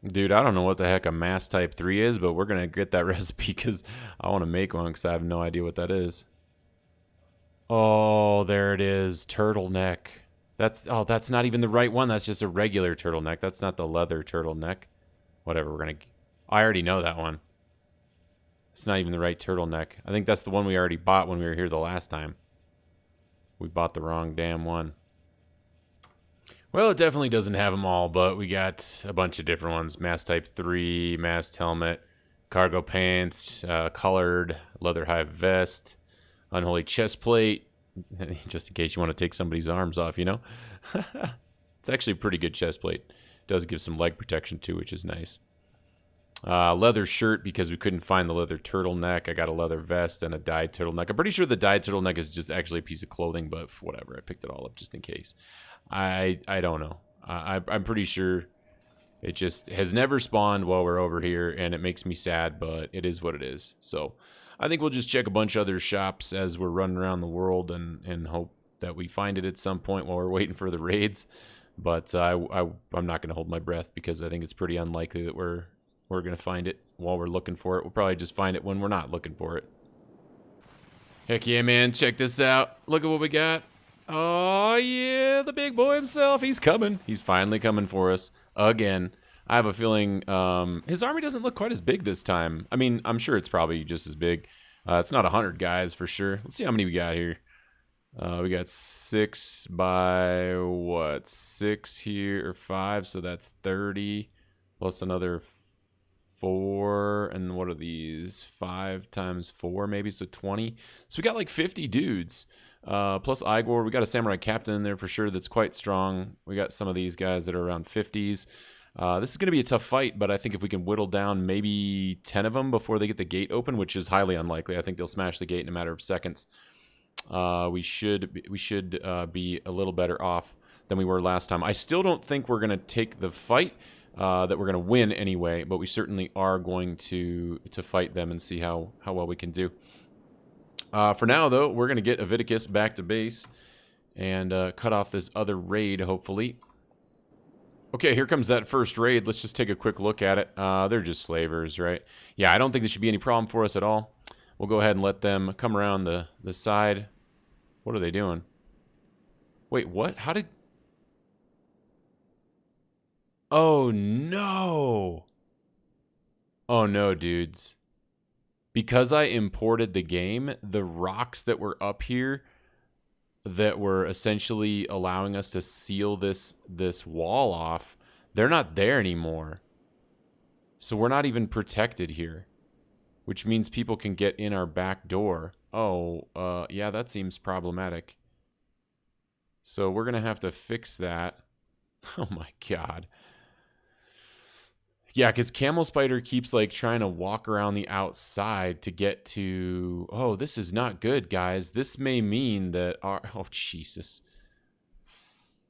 Dude, I don't know what the heck a mass type 3 is, but we're gonna get that recipe because I want to make one because I have no idea what that is. Oh, there it is. Turtleneck. That's not even the right one. That's just a regular turtleneck. That's not the leather turtleneck. Whatever, I already know that one. It's not even the right turtleneck. I think that's the one we already bought when we were here the last time. We bought the wrong damn one. Well, it definitely doesn't have them all, but we got a bunch of different ones. Mass Type 3, Masked Helmet, Cargo Pants, Colored, Leather Hive Vest, Unholy Chest Plate, just in case you want to take somebody's arms off, It's actually a pretty good chest plate. Does give some leg protection too, which is nice. Leather shirt because we couldn't find the leather turtleneck. I got a leather vest and a dyed turtleneck. I'm pretty sure the dyed turtleneck is just actually a piece of clothing, but whatever. I picked it all up just in case. I don't know. I'm pretty sure it just has never spawned while we're over here, and it makes me sad, but it is what it is. So I think we'll just check a bunch of other shops as we're running around the world and hope that we find it at some point while we're waiting for the raids. But I'm not going to hold my breath because I think it's pretty unlikely that we're going to find it while we're looking for it. We'll probably just find it when we're not looking for it. Heck yeah, man. Check this out. Look at what we got. Oh, yeah. The big boy himself. He's coming. He's finally coming for us again. I have a feeling his army doesn't look quite as big this time. I mean, I'm sure it's probably just as big. It's not 100 guys for sure. Let's see how many we got here. We got 6 by, 6 here, or 5, so that's 30, plus another 4, and what are these? 5 times 4, maybe, so 20. So we got like 50 dudes, plus Eyegore. We got a Samurai Captain in there for sure that's quite strong. We got some of these guys that are around 50s. This is going to be a tough fight, but I think if we can whittle down maybe 10 of them before they get the gate open, which is highly unlikely. I think they'll smash the gate in a matter of seconds. We should be a little better off than we were last time. I still don't think we're going to take the fight, that we're going to win anyway, but we certainly are going to fight them and see how well we can do. For now, though, we're going to get Aviticus back to base and cut off this other raid, hopefully. Okay, here comes that first raid. Let's just take a quick look at it. They're just slavers, right? Yeah, I don't think this should be any problem for us at all. We'll go ahead and let them come around the side. What are they doing? Wait, what? How did... Oh, no. Oh, no, dudes. Because I imported the game, the rocks that were up here that were essentially allowing us to seal this wall off, they're not there anymore. So we're not even protected here, which means people can get in our back door. Oh, yeah, that seems problematic. So we're going to have to fix that. Oh my god. Yeah, because Camel Spider keeps like trying to walk around the outside to get to... Oh, this is not good, guys. This may mean that our... Oh, Jesus.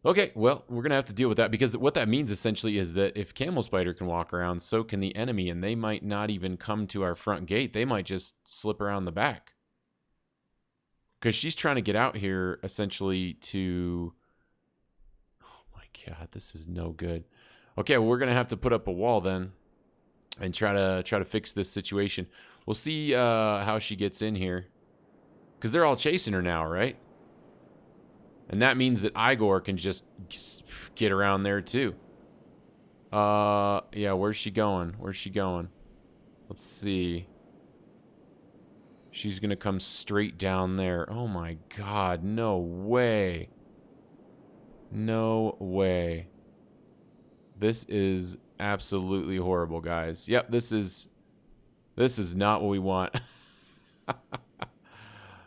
Okay, well, we're going to have to deal with that, because what that means essentially is that if Camel Spider can walk around, so can the enemy, and they might not even come to our front gate. They might just slip around the back. Because she's trying to get out here, essentially, to... Oh, my God. This is no good. Okay, well, we're going to have to put up a wall, then, and try to fix this situation. We'll see how she gets in here. Because they're all chasing her now, right? And that means that Eyegore can just get around there, too. Yeah, where's she going? Where's she going? Let's see. She's gonna come straight down there. Oh my God, no way. No way. This is absolutely horrible, guys. Yep, this is not what we want.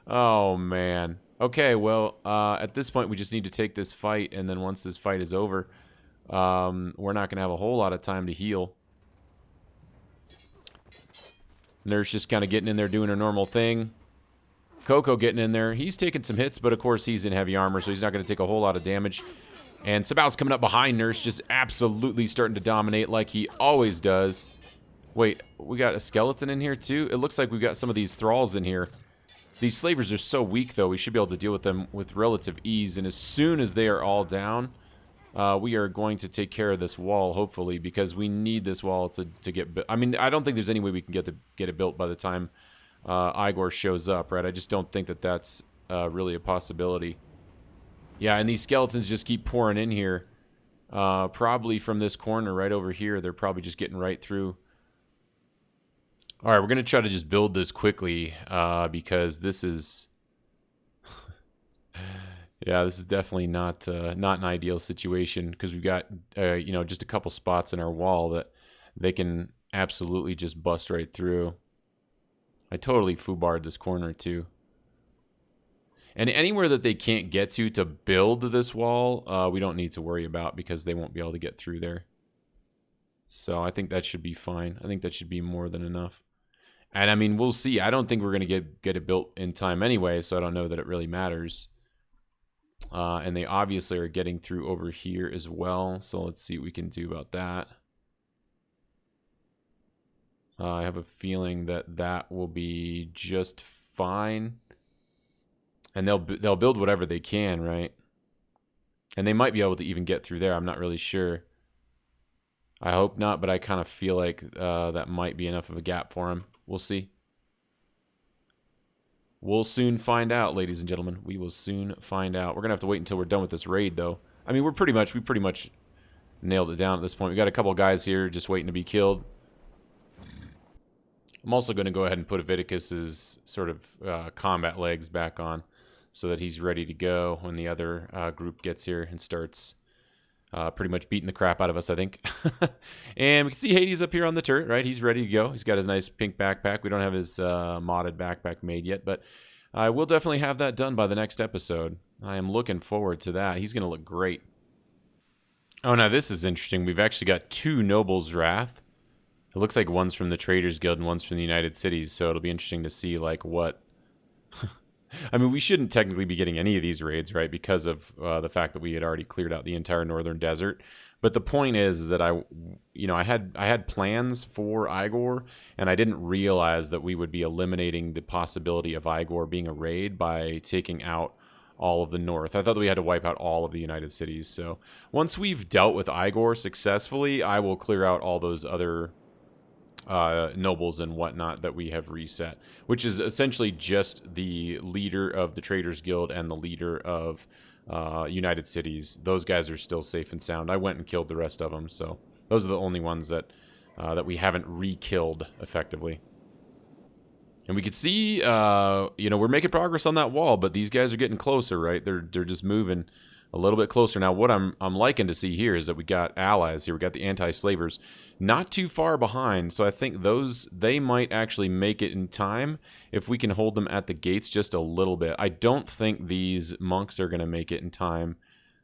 Oh, man. Okay, well, at this point, we just need to take this fight, and then once this fight is over, we're not going to have a whole lot of time to heal. Nurse just kind of getting in there doing her normal thing. Coco getting in there. He's taking some hits, but of course he's in heavy armor, so he's not going to take a whole lot of damage. And Sabao's coming up behind Nurse, just absolutely starting to dominate like he always does. Wait, we got a skeleton in here too? It looks like we've got some of these thralls in here. These slavers are so weak, though. We should be able to deal with them with relative ease. And as soon as they are all down, we are going to take care of this wall, hopefully, because we need this wall to get built. I mean, I don't think there's any way we can get it built by the time Eyegore shows up, right? I just don't think that that's really a possibility. Yeah, and these skeletons just keep pouring in here. Probably from this corner right over here. They're probably just getting right through. All right, we're going to try to just build this quickly because this is... yeah, this is definitely not an ideal situation because we've got, you know, just a couple spots in our wall that they can absolutely just bust right through. I totally foobarred this corner, too. And anywhere that they can't get to build this wall, we don't need to worry about because they won't be able to get through there. So I think that should be fine. I think that should be more than enough. And I mean, we'll see. I don't think we're going to get it built in time anyway, so I don't know that it really matters. And they obviously are getting through over here as well, so let's see what we can do about that. I have a feeling that that will be just fine. And they'll build whatever they can, right? And they might be able to even get through there. I'm not really sure. I hope not, but I kind of feel like that might be enough of a gap for them. We'll see. We'll soon find out, ladies and gentlemen. We will soon find out. We're gonna have to wait until we're done with this raid, though. I mean, we pretty much nailed it down at this point. We got a couple guys here just waiting to be killed. I'm also going to go ahead and put Aviticus's sort of combat legs back on so that he's ready to go when the other group gets here and starts pretty much beating the crap out of us, I think. And we can see Hades up here on the turret, right? He's ready to go. He's got his nice pink backpack. We don't have his modded backpack made yet, but I will definitely have that done by the next episode. I am looking forward to that. He's going to look great. Oh, now this is interesting. We've actually got 2 Noble's Wrath. It looks like one's from the Traders Guild and one's from the United Cities, so it'll be interesting to see, like, what... I mean, we shouldn't technically be getting any of these raids, right, because of the fact that we had already cleared out the entire northern desert. But the point is that I had plans for Eyegore, and I didn't realize that we would be eliminating the possibility of Eyegore being a raid by taking out all of the north. I thought that we had to wipe out all of the United Cities. So once we've dealt with Eyegore successfully, I will clear out all those other nobles and whatnot that we have reset, which is essentially just the leader of the Traders Guild and the leader of United Cities. Those guys are still safe and sound. I went and killed the rest of them, so those are the only ones that we haven't re-killed effectively. And we could see, you know, we're making progress on that wall, but these guys are getting closer, right? They're just moving a little bit closer. Now, what I'm liking to see here is that we got allies here. We got the anti-slavers not too far behind, so I think they might actually make it in time if we can hold them at the gates just a little bit. I don't think these monks are going to make it in time,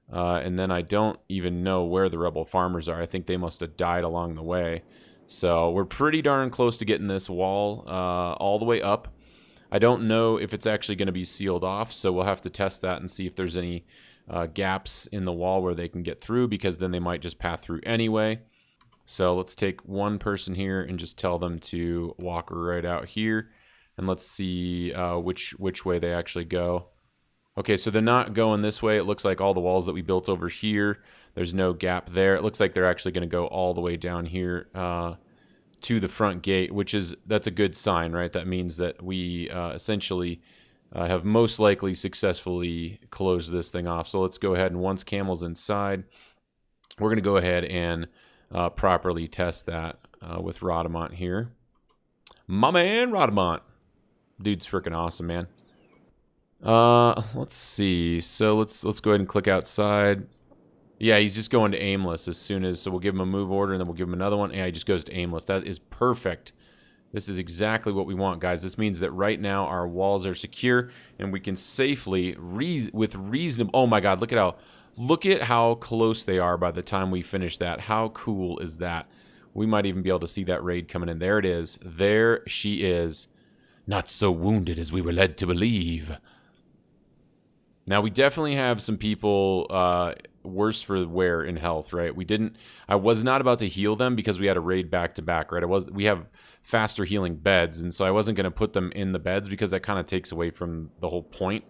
and then I don't even know where the rebel farmers are. I think they must have died along the way. So we're pretty darn close to getting this wall all the way up. I don't know if it's actually going to be sealed off, so we'll have to test that and see if there's any gaps in the wall where they can get through, because then they might just pass through anyway. So let's take one person here and just tell them to walk right out here. And let's see which way they actually go. Okay, so they're not going this way. It looks like all the walls that we built over here, there's no gap there. It looks like they're actually going to go all the way down here to the front gate, that's a good sign, right? That means that we essentially have most likely successfully closed this thing off. So let's go ahead, and once Camel's inside, we're going to go ahead and properly test that with Rodamont here. My man, Rodamont. Dude's freaking awesome, man. Let's see. So let's go ahead and click outside. Yeah, he's just going to aimless as soon as, so we'll give him a move order, and then we'll give him another one. Yeah, he just goes to aimless. That is perfect. This is exactly what we want, guys. This means that right now our walls are secure, and we can safely, with reasonable... Oh my god, look at how close they are by the time we finish that. How cool is that? We might even be able to see that raid coming in. There it is. There she is. Not so wounded as we were led to believe. Now, we definitely have some people worse for wear in health, right? I was not about to heal them because we had a raid back-to-back, right? We have faster healing beds, and so I wasn't going to put them in the beds because that kind of takes away from the whole point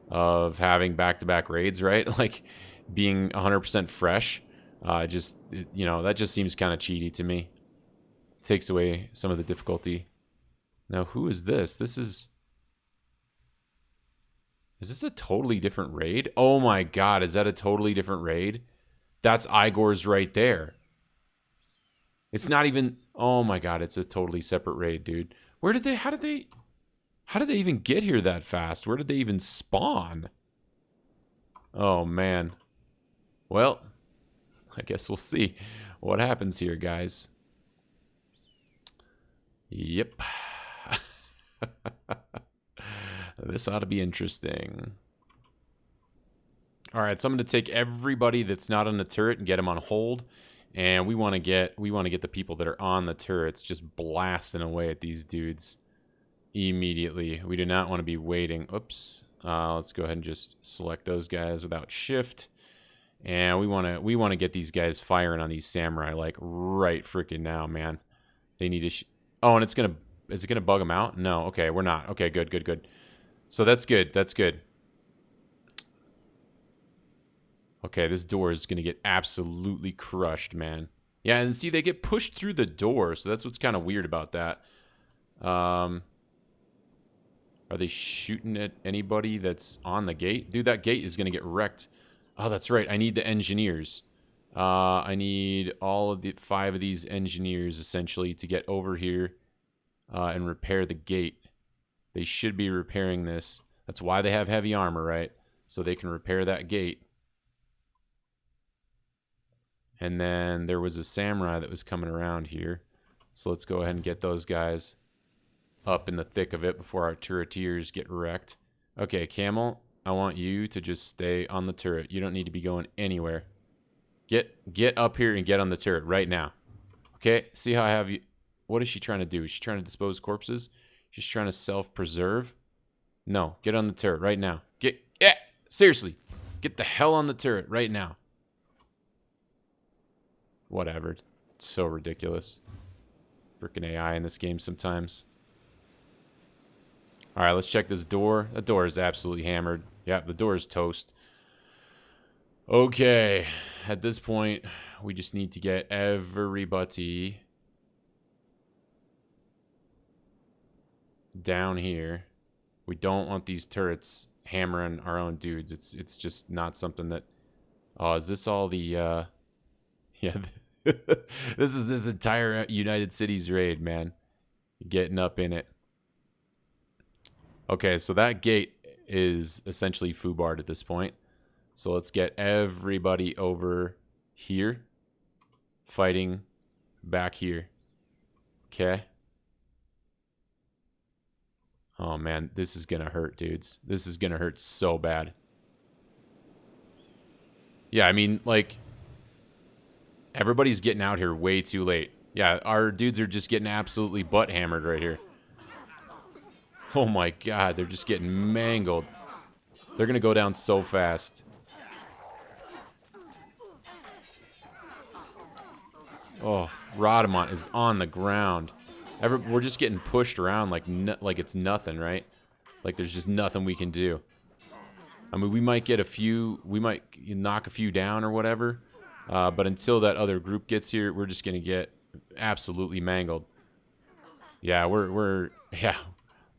of having back-to-back raids, right? Like, being 100% fresh, that just seems kind of cheaty to me. Takes away some of the difficulty. Now, who is this? Is this a totally different raid? Oh my god, is that a totally different raid? That's Eyegore's right there. It's not even... Oh my god, it's a totally separate raid, dude. How did they even get here that fast? Where did they even spawn? Oh man. Well, I guess we'll see what happens here, guys. Yep. This ought to be interesting. All right, so I'm going to take everybody that's not on the turret and get them on hold, and we want to get the people that are on the turrets just blasting away at these dudes immediately. We do not want to be waiting. Oops. Let's go ahead and just select those guys without shift, and we want to get these guys firing on these samurai like right freaking now, man. They need to. Oh, and is it gonna bug them out? No. Okay, we're not. Okay, good. So that's good. That's good. Okay, this door is going to get absolutely crushed, man. Yeah, and see, they get pushed through the door, so that's what's kind of weird about that. Are they shooting at anybody that's on the gate? Dude, that gate is going to get wrecked. Oh, that's right. I need the engineers. I need all of the 5 of these engineers, essentially, to get over here and repair the gate. They should be repairing this. That's why they have heavy armor, right? So they can repair that gate. And then there was a samurai that was coming around here. So let's go ahead and get those guys up in the thick of it before our turretiers get wrecked. Okay, Camel, I want you to just stay on the turret. You don't need to be going anywhere. Get up here and get on the turret right now. Okay, see how I have you... What is she trying to do? Is she trying to dispose corpses? She's trying to self-preserve? No, get on the turret right now. Seriously. Get the hell on the turret right now. Whatever. It's so ridiculous. Freaking AI in this game sometimes. Alright, let's check this door. That door is absolutely hammered. Yeah, the door is toast. Okay. At this point, we just need to get everybody down here. We don't want these turrets hammering our own dudes. It's just not something that... Oh, is this all the... Yeah, this is this entire United Cities raid, man. Getting up in it. Okay, so that gate is essentially foobarred at this point. So let's get everybody over here. Fighting back here. Okay. Oh, man, this is gonna hurt, dudes. This is gonna hurt so bad. Yeah, I mean, like... Everybody's getting out here way too late. Yeah, our dudes are just getting absolutely butt hammered right here. Oh my god, they're just getting mangled. They're gonna go down so fast. Oh, Rodamont is on the ground. We're just getting pushed around like it's nothing, right? Like there's just nothing we can do. I mean, we might get a few, we might knock a few down or whatever, but until that other group gets here, we're just gonna get absolutely mangled. Yeah, yeah.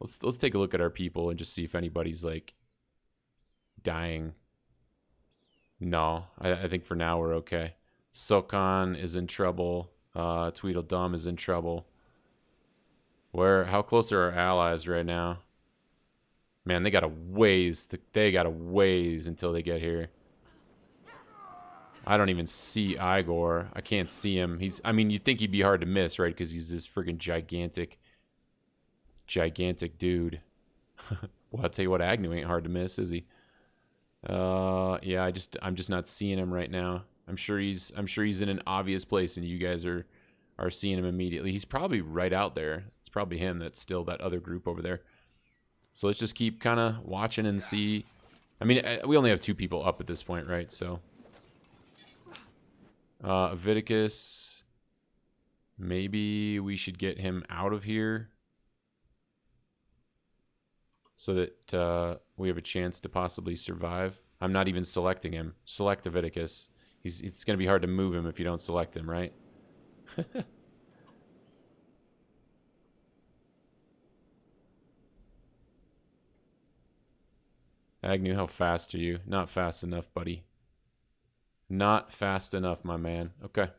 Let's take a look at our people and just see if anybody's like dying. No, I think for now we're okay. Sokon is in trouble. Tweedledum is in trouble. How close are our allies right now? Man, they got a ways. They got a ways until they get here. I don't even see Eyegore. I can't see him. I mean, you'd think he'd be hard to miss, right? Because he's this freaking gigantic dude. Well, I'll tell you what, Agnew ain't hard to miss, is he? Yeah, I'm just not seeing him right now. I'm sure he's in an obvious place, and you guys are seeing him immediately. He's probably right out there. It's probably him that's still that other group over there. So let's just keep kind of watching and see. I mean, we only have 2 people up at this point, right? So, Viticus, maybe we should get him out of here so that we have a chance to possibly survive. I'm not even selecting him. Select Viticus. It's going to be hard to move him if you don't select him, right? Agnew, how fast are you? Not fast enough, buddy. Not fast enough, my man. Okay.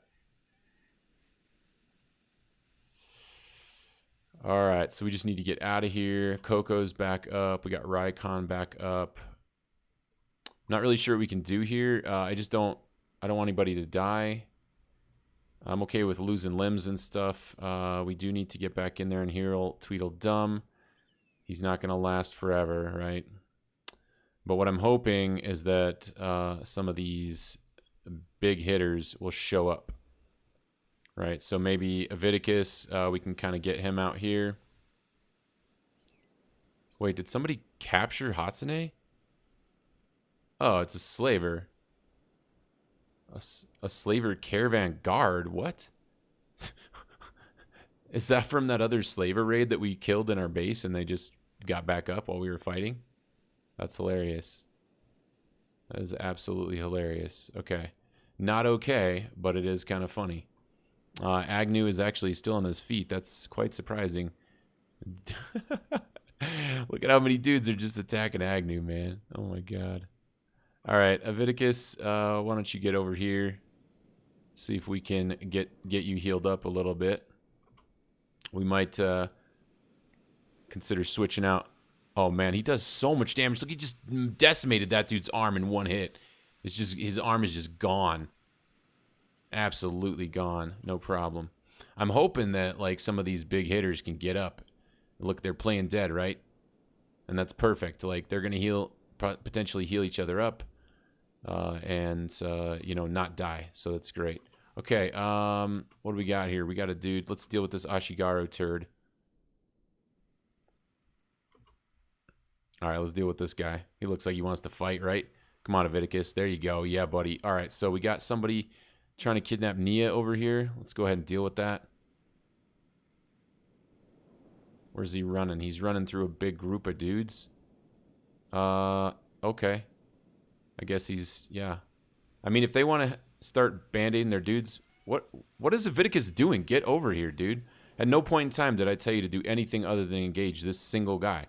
Alright, so we just need to get out of here. Coco's back up. We got Rykon back up. Not really sure what we can do here. I don't want anybody to die. I'm okay with losing limbs and stuff. We do need to get back in there and heal Tweedledum. He's not going to last forever, right? But what I'm hoping is that some of these big hitters will show up. Right, so maybe Viticus, we can kind of get him out here. Wait, did somebody capture Hatsune? Oh, it's a slaver. A slaver caravan guard? What? Is that from that other slaver raid that we killed in our base and they just got back up while we were fighting? That's hilarious. That is absolutely hilarious. Okay. Not okay, but it is kind of funny. Agnew is actually still on his feet. That's quite surprising. Look at how many dudes are just attacking Agnew, man. Oh my god. Alright, Viticus, why don't you get over here? See if we can get you healed up a little bit. We might consider switching out. Oh man, he does so much damage. Look, he just decimated that dude's arm in one hit. It's just, his arm is just gone. Absolutely gone. No problem. I'm hoping that like some of these big hitters can get up. Look, they're playing dead, right? And that's perfect. Like they're gonna potentially heal each other up, and you know, not die. So that's great. Okay. What do we got here? We got a dude. Let's deal with this Ashigaru turd. All right, let's deal with this guy. He looks like he wants to fight, right? Come on, Viticus. There you go. Yeah, buddy. All right, so we got somebody trying to kidnap Nia over here. Let's go ahead and deal with that. Where's he running? He's running through a big group of dudes. Okay. I guess he's, yeah. I mean, if they want to start band-aiding their dudes, what is Viticus doing? Get over here, dude. At no point in time did I tell you to do anything other than engage this single guy.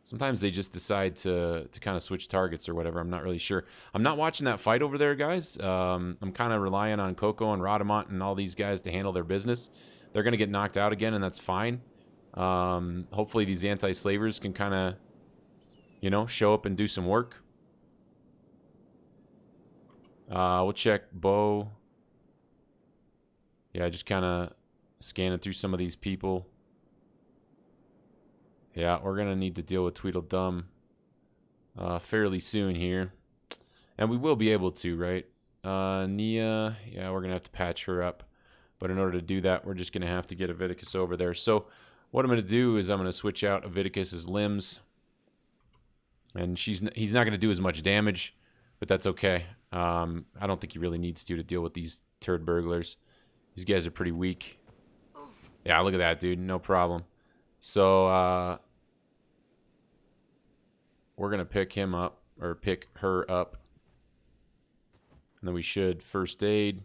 Sometimes they just decide to kind of switch targets or whatever. I'm not really sure. I'm not watching that fight over there, guys. I'm kind of relying on Coco and Rhodamont and all these guys to handle their business. They're going to get knocked out again, and that's fine. Hopefully these anti-slavers can kind of, you know, show up and do some work. We'll check Bo. Yeah, just kind of scanning through some of these people. Yeah, we're going to need to deal with Tweedledum fairly soon here. And we will be able to, right? Nia, yeah, we're going to have to patch her up. But in order to do that, we're just going to have to get Viticus over there. So what I'm going to do is I'm going to switch out Viticus's limbs. And he's not going to do as much damage, but that's okay. I don't think he really needs to deal with these turd burglars. These guys are pretty weak. Yeah, look at that, dude. No problem. So, we're going to pick him up, or pick her up. And then we should first aid.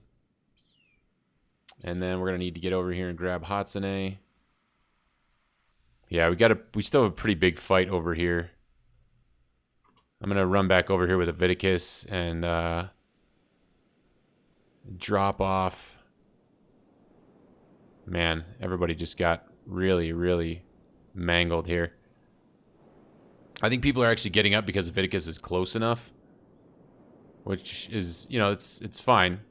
And then we're going to need to get over here and grab Hatsune. Yeah, we still have a pretty big fight over here. I'm going to run back over here with a Viticus and drop off. Man, everybody just got really, really mangled here. I think people are actually getting up because Viticus is close enough. Which is, you know, it's fine.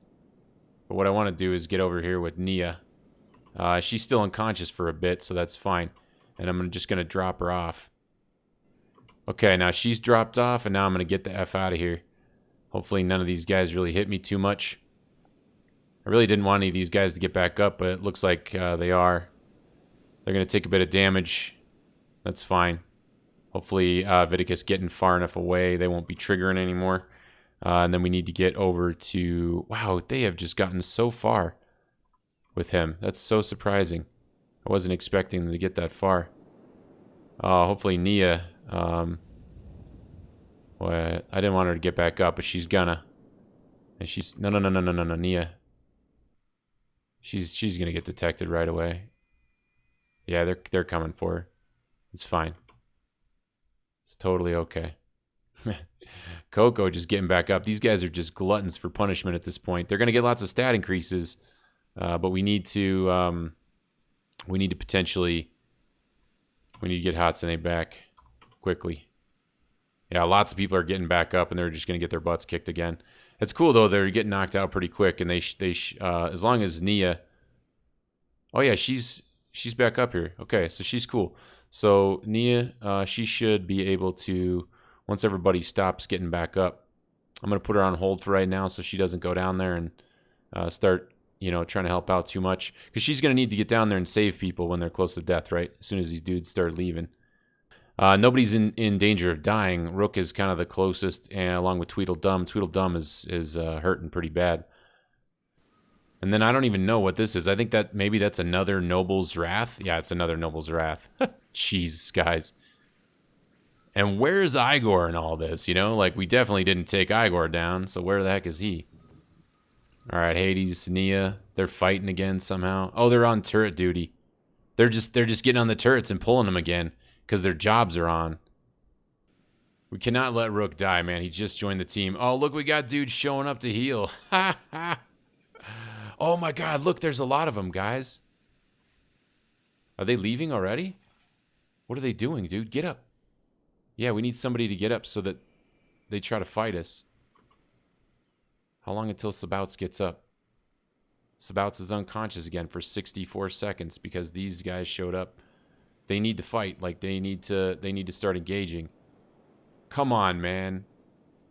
But what I want to do is get over here with Nia. She's still unconscious for a bit, so that's fine. And I'm just going to drop her off. Okay, now she's dropped off, and now I'm going to get the F out of here. Hopefully none of these guys really hit me too much. I really didn't want any of these guys to get back up, but it looks like they are. They're going to take a bit of damage. That's fine. Hopefully Viticus getting far enough away, they won't be triggering anymore. And then we need to get over to... Wow, they have just gotten so far with him. That's so surprising. I wasn't expecting them to get that far. Hopefully Nia... well, I didn't want her to get back up, but she's gonna. And she's... No, Nia. She's gonna get detected right away. Yeah, they're coming for her. It's fine. It's totally okay. Coco just getting back up. These guys are just gluttons for punishment at this point. They're gonna get lots of stat increases, but we need to potentially get Hatsune back quickly. Yeah, lots of people are getting back up, and they're just gonna get their butts kicked again. It's cool though; they're getting knocked out pretty quick, and as long as Nia. Oh yeah, she's back up here. Okay, so she's cool. So Nia, she should be able to. Once everybody stops getting back up, I'm going to put her on hold for right now so she doesn't go down there and start, trying to help out too much. Because she's going to need to get down there and save people when they're close to death, right? As soon as these dudes start leaving. Nobody's in danger of dying. Rook is kind of the closest, and along with Tweedledum. Tweedledum is hurting pretty bad. And then I don't even know what this is. I think that maybe that's another Noble's Wrath. Yeah, it's another Noble's Wrath. Jeez, guys. And where's Eyegore in all this, Like, we definitely didn't take Eyegore down, so where the heck is he? Alright, Hades, Nia, they're fighting again somehow. Oh, they're on turret duty. They're just getting on the turrets and pulling them again, because their jobs are on. We cannot let Rook die, man. He just joined the team. Oh, look, we got dudes showing up to heal. Ha ha! Oh my god, look, there's a lot of them, guys. Are they leaving already? What are they doing, dude? Get up. Yeah, we need somebody to get up so that they try to fight us. How long until Sabouts gets up? Sabouts is unconscious again for 64 seconds because these guys showed up. They need to fight. Like, they need to start engaging. Come on, man.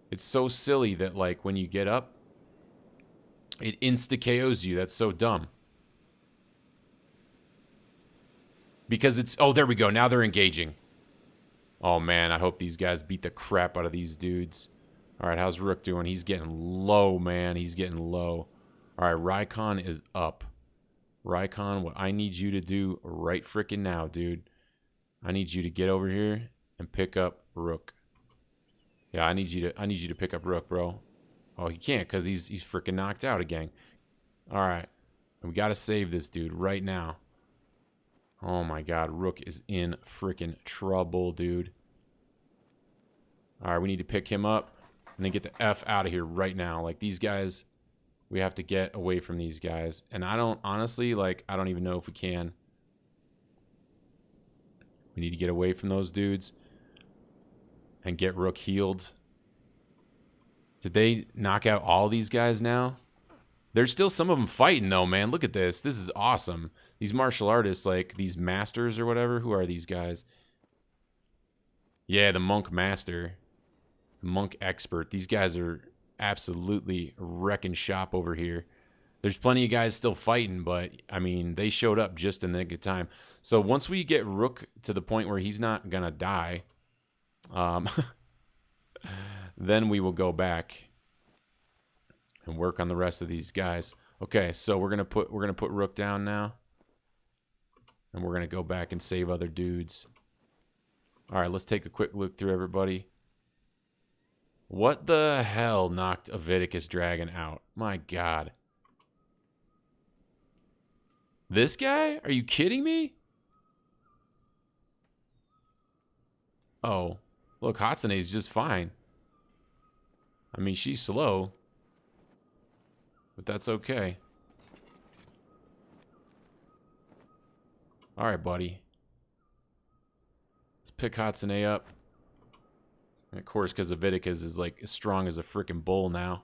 It's so silly that, like, when you get up, it insta-KOs you. That's so dumb. Because it's... Oh, there we go. Now they're engaging. Oh, man, I hope these guys beat the crap out of these dudes. All right, how's Rook doing? He's getting low, man. He's getting low. All right, Rykon is up. Rykon, what I need you to do right freaking now, dude. I need you to get over here and pick up Rook. Yeah, I need you to pick up Rook, bro. Oh, he can't because he's freaking knocked out again. All right, we got to save this dude right now. Oh my god, Rook is in freaking trouble, dude. Alright, we need to pick him up and then get the F out of here right now. Like, these guys, we have to get away from these guys. And I don't, honestly, like, I don't even know if we can. We need to get away from those dudes and get Rook healed. Did they knock out all these guys now? There's still some of them fighting, though, man. Look at this. This is awesome. These martial artists, like these masters or whatever. Who are these guys? Yeah, the monk master. Monk expert. These guys are absolutely wrecking shop over here. There's plenty of guys still fighting, but, I mean, they showed up just in the nick of time. So once we get Rook to the point where he's not going to die, then we will go back and work on the rest of these guys. Okay, so we're gonna put Rook down now. And we're going to go back and save other dudes. Alright, let's take a quick look through everybody. What the hell knocked a Viticus dragon out? My god. This guy? Are you kidding me? Oh. Look, Hatsune's just fine. I mean, she's slow. But that's okay. Alright, buddy. Let's pick Hatsune up. And of course, because Viticus is like as strong as a freaking bull now.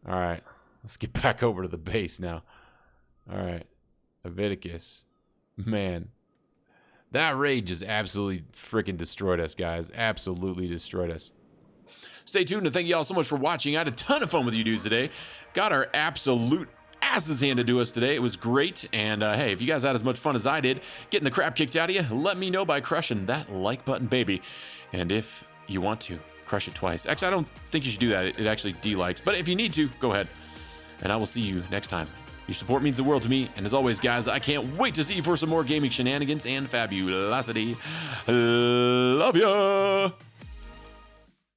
Alright. Let's get back over to the base now. Alright. Viticus. Man. That raid just absolutely freaking destroyed us, guys. Absolutely destroyed us. Stay tuned and thank you all so much for watching. I had a ton of fun with you dudes today. Got our absolute asses handed to us today. It was great. And hey, if you guys had as much fun as I did getting the crap kicked out of you, let me know by crushing that like button, baby. And if you want to, crush it twice. Actually, I don't think you should do that. It actually de-likes. But if you need to, go ahead. And I will see you next time. Your support means the world to me. And as always, guys, I can't wait to see you for some more gaming shenanigans and fabulosity. Love ya!